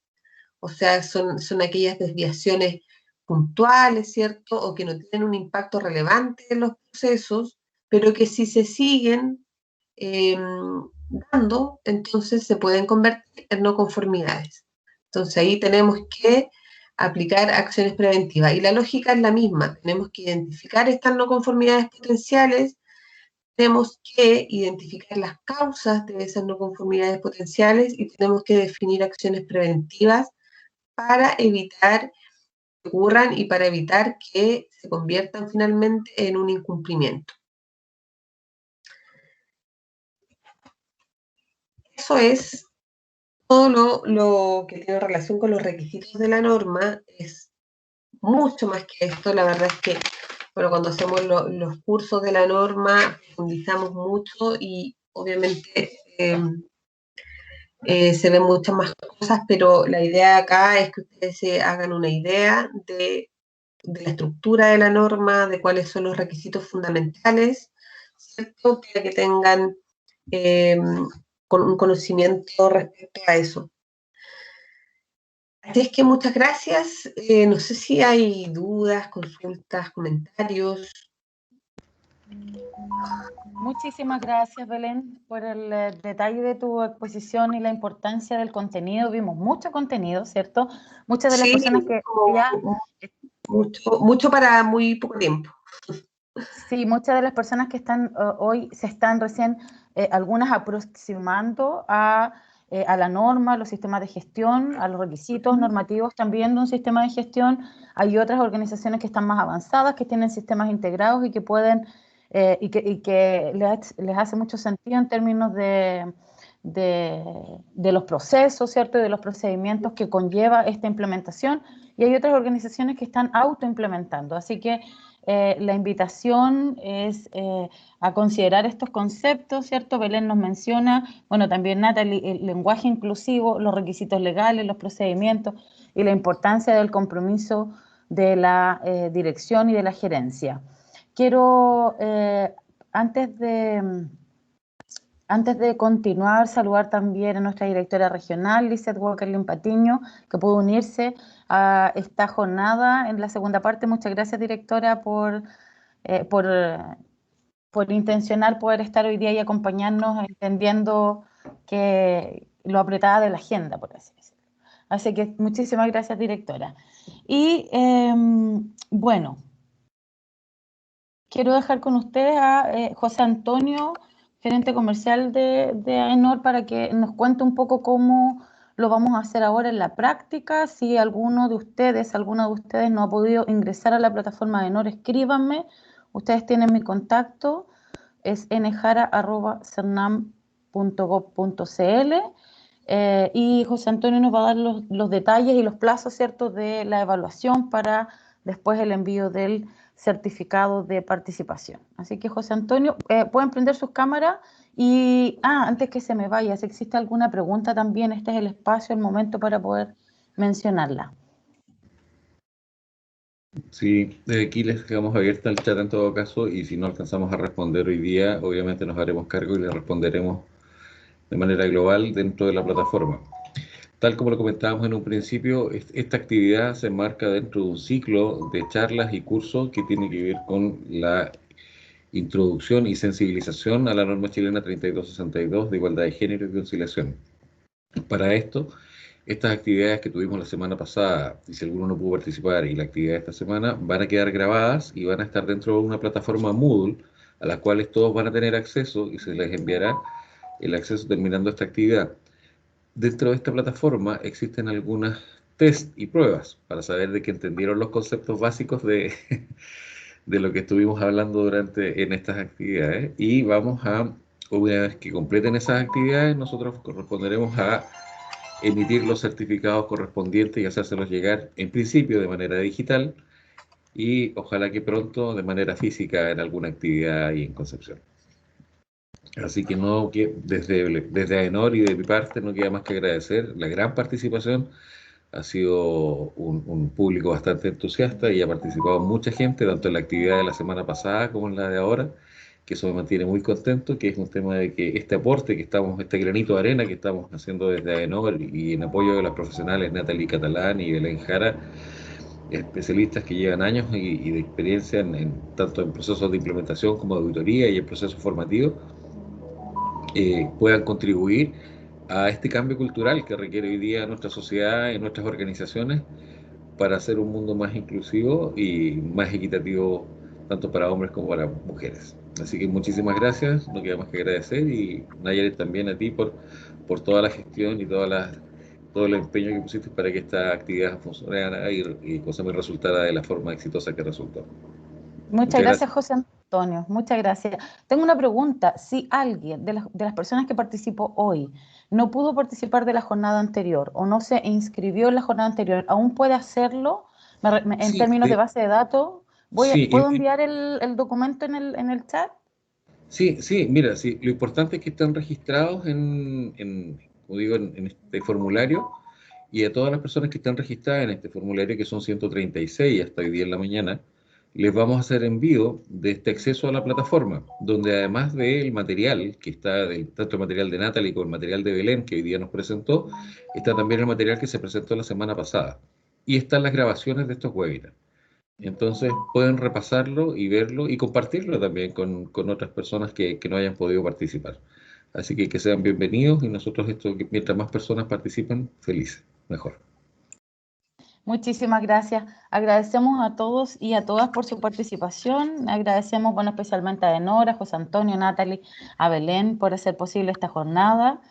O sea, son aquellas desviaciones puntuales, ¿cierto? O que no tienen un impacto relevante en los procesos, pero que si se siguen dando, entonces se pueden convertir en no conformidades. Entonces ahí tenemos que aplicar acciones preventivas. Y la lógica es la misma, tenemos que identificar estas no conformidades potenciales, tenemos que identificar las causas de esas no conformidades potenciales y tenemos que definir acciones preventivas para evitar que ocurran y para evitar que se conviertan finalmente en un incumplimiento. Eso es todo lo que tiene relación con los requisitos de la norma. Es mucho más que esto. La verdad es que, bueno, cuando hacemos los cursos de la norma, profundizamos mucho y obviamente se ven muchas más cosas, pero la idea acá es que ustedes se hagan una idea de la estructura de la norma, de cuáles son los requisitos fundamentales, ¿cierto? Para que tengan un conocimiento respecto a eso. Así es que muchas gracias. No sé si hay dudas, consultas, comentarios. Muchísimas gracias, Belén, por el detalle de tu exposición y la importancia del contenido. Vimos mucho contenido, ¿cierto? Muchas de las personas que ya... Mucho para muy poco tiempo. Sí, muchas de las personas que están hoy se están recién, algunas aproximando a a la norma, a los sistemas de gestión, a los requisitos normativos también de un sistema de gestión. Hay otras organizaciones que están más avanzadas, que tienen sistemas integrados y que pueden, y que les hace mucho sentido en términos de los procesos, ¿cierto? Y de los procedimientos que conlleva esta implementación. Y hay otras organizaciones que están autoimplementando. Así que la invitación es a considerar estos conceptos, ¿cierto? Belén nos menciona, bueno, también Natalie, el lenguaje inclusivo, los requisitos legales, los procedimientos y la importancia del compromiso de la dirección y de la gerencia. Quiero, antes de continuar, saludar también a nuestra directora regional, Lizeth Walker-Lin Patiño, que pudo unirse a esta jornada en la segunda parte. Muchas gracias, directora, por intencionar poder estar hoy día y acompañarnos, entendiendo que lo apretada de la agenda, por así decirlo. Así que muchísimas gracias, directora. Y bueno, quiero dejar con ustedes a José Antonio, gerente comercial de AENOR, para que nos cuente un poco cómo lo vamos a hacer ahora en la práctica. Si alguna de ustedes no ha podido ingresar a la plataforma de AENOR, escríbanme. Ustedes tienen mi contacto, es njara@cernam.gov.cl, y José Antonio nos va a dar los detalles y los plazos, ¿cierto?, de la evaluación para después el envío del certificado de participación. Así que, José Antonio, pueden prender sus cámaras y, antes que se me vaya, si existe alguna pregunta también, este es el espacio, el momento para poder mencionarla. Sí, desde aquí les dejamos abierta el chat en todo caso, y si no alcanzamos a responder hoy día, obviamente nos haremos cargo y les responderemos de manera global dentro de la plataforma. Tal como lo comentábamos en un principio, esta actividad se enmarca dentro de un ciclo de charlas y cursos que tiene que ver con la introducción y sensibilización a la norma chilena 3262 de igualdad de género y conciliación. Para esto, estas actividades que tuvimos la semana pasada, y si alguno no pudo participar, y la actividad de esta semana, van a quedar grabadas y van a estar dentro de una plataforma Moodle, a las cuales todos van a tener acceso y se les enviará el acceso terminando esta actividad. Dentro de esta plataforma existen algunas test y pruebas para saber de que entendieron los conceptos básicos de lo que estuvimos hablando en estas actividades, y una vez que completen esas actividades, nosotros corresponderemos a emitir los certificados correspondientes y hacérselos llegar en principio de manera digital y ojalá que pronto de manera física en alguna actividad y en Concepción. Así que desde AENOR y de mi parte no queda más que agradecer la gran participación. Ha sido un público bastante entusiasta y ha participado mucha gente, tanto en la actividad de la semana pasada como en la de ahora, que eso me mantiene muy contento, que es un tema de que este aporte este granito de arena que estamos haciendo desde AENOR y en apoyo de las profesionales Natalie Catalán y Belén Jara, especialistas que llevan años y de experiencia tanto en procesos de implementación como de auditoría y en procesos formativos, puedan contribuir a este cambio cultural que requiere hoy día nuestra sociedad y nuestras organizaciones para hacer un mundo más inclusivo y más equitativo tanto para hombres como para mujeres. Así que muchísimas gracias, no queda más que agradecer, y Nayaret también a ti por toda la gestión y todo el empeño que pusiste para que esta actividad funcionara y resultara de la forma exitosa que resultó. Muchas gracias, José Antonio, muchas gracias. Tengo una pregunta: si alguien de las personas que participó hoy no pudo participar de la jornada anterior o no se inscribió en la jornada anterior, ¿aún puede hacerlo en términos de base de datos? ¿Puedo enviar el documento en el chat? Sí, mira, lo importante es que están registrados como digo, en este formulario, y a todas las personas que están registradas en este formulario, que son 136 hasta hoy día en la mañana, les vamos a hacer envío de este acceso a la plataforma, donde además del material que está, tanto el material de Natalie como el material de Belén, que hoy día nos presentó, está también el material que se presentó la semana pasada, y están las grabaciones de estos webinars. Entonces pueden repasarlo y verlo y compartirlo también con otras personas que no hayan podido participar. Así que sean bienvenidos, y nosotros mientras más personas participen, felices, mejor. Muchísimas gracias. Agradecemos a todos y a todas por su participación. Agradecemos, especialmente a AENOR, a José Antonio, a Natalie, a Belén por hacer posible esta jornada.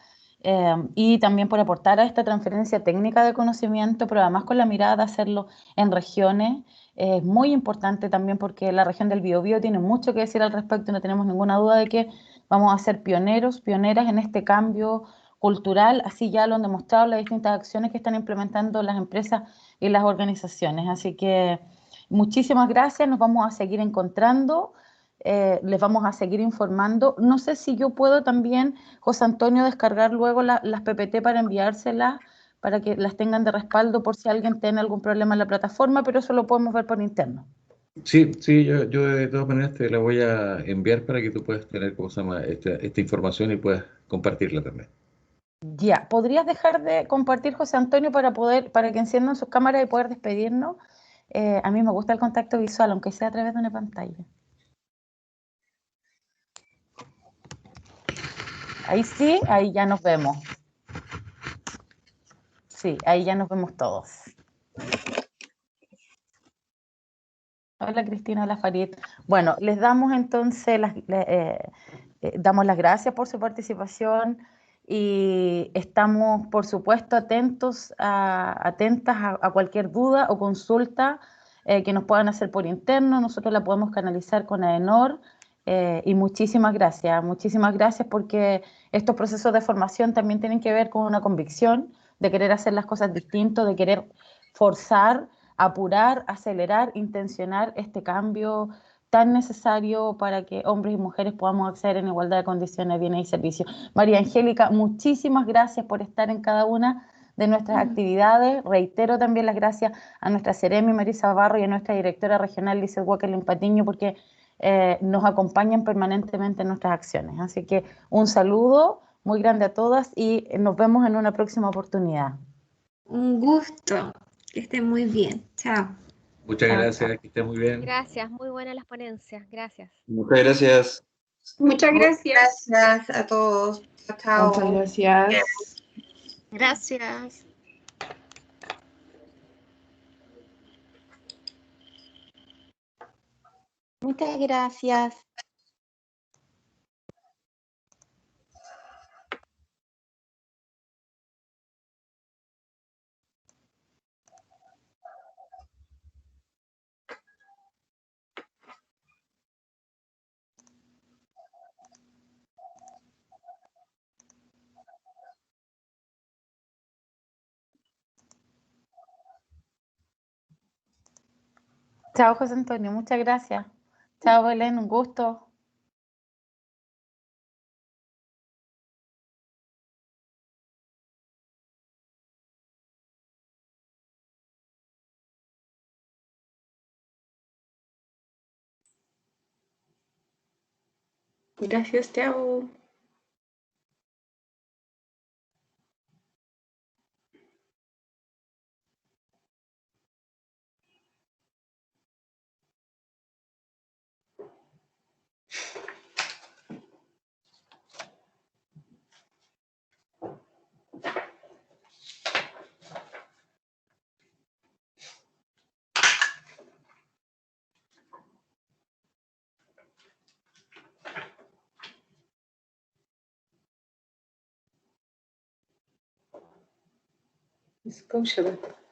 y también por aportar a esta transferencia técnica de conocimiento, pero además con la mirada de hacerlo en regiones. Es muy importante también porque la región del Biobío tiene mucho que decir al respecto, no tenemos ninguna duda de que vamos a ser pioneros, pioneras en este cambio cultural, así ya lo han demostrado las distintas acciones que están implementando las empresas y las organizaciones. Así que muchísimas gracias, nos vamos a seguir encontrando, les vamos a seguir informando. No sé si yo puedo también, José Antonio, descargar luego las PPT para enviárselas, para que las tengan de respaldo por si alguien tiene algún problema en la plataforma, pero eso lo podemos ver por interno. Sí, sí, yo de todas maneras te la voy a enviar para que tú puedas tener, ¿cómo se llama?, esta información y puedas compartirla también. Ya, ¿podrías dejar de compartir, José Antonio, para que enciendan sus cámaras y poder despedirnos? A mí me gusta el contacto visual, aunque sea a través de una pantalla. Ahí sí, ahí ya nos vemos. Sí, ahí ya nos vemos todos. Hola Cristina, hola Farid. Bueno, les damos entonces damos las gracias por su participación y estamos, por supuesto, atentas a cualquier duda o consulta que nos puedan hacer por interno. Nosotros la podemos canalizar con AENOR y muchísimas gracias porque estos procesos de formación también tienen que ver con una convicción de querer hacer las cosas distinto, de querer forzar, apurar, acelerar, intencionar este cambio tan necesario para que hombres y mujeres podamos acceder en igualdad de condiciones, bienes y servicios. María Angélica, muchísimas gracias por estar en cada una de nuestras actividades. Reitero también las gracias a nuestra Seremi Marisa Barro y a nuestra directora regional Lizeth Walker Patiño porque nos acompañan permanentemente en nuestras acciones. Así que un saludo muy grande a todas y nos vemos en una próxima oportunidad. Un gusto. Que estén muy bien. Chao. Muchas Chao, gracias, que estés muy bien. Gracias, muy buenas las ponencias. Gracias. Muchas gracias. Muchas gracias. Gracias a todos. Chao. Muchas gracias. Gracias. Muchas gracias. Chao, José Antonio, muchas gracias. Chao, Belén, un gusto. Gracias, chao. Scotiabank.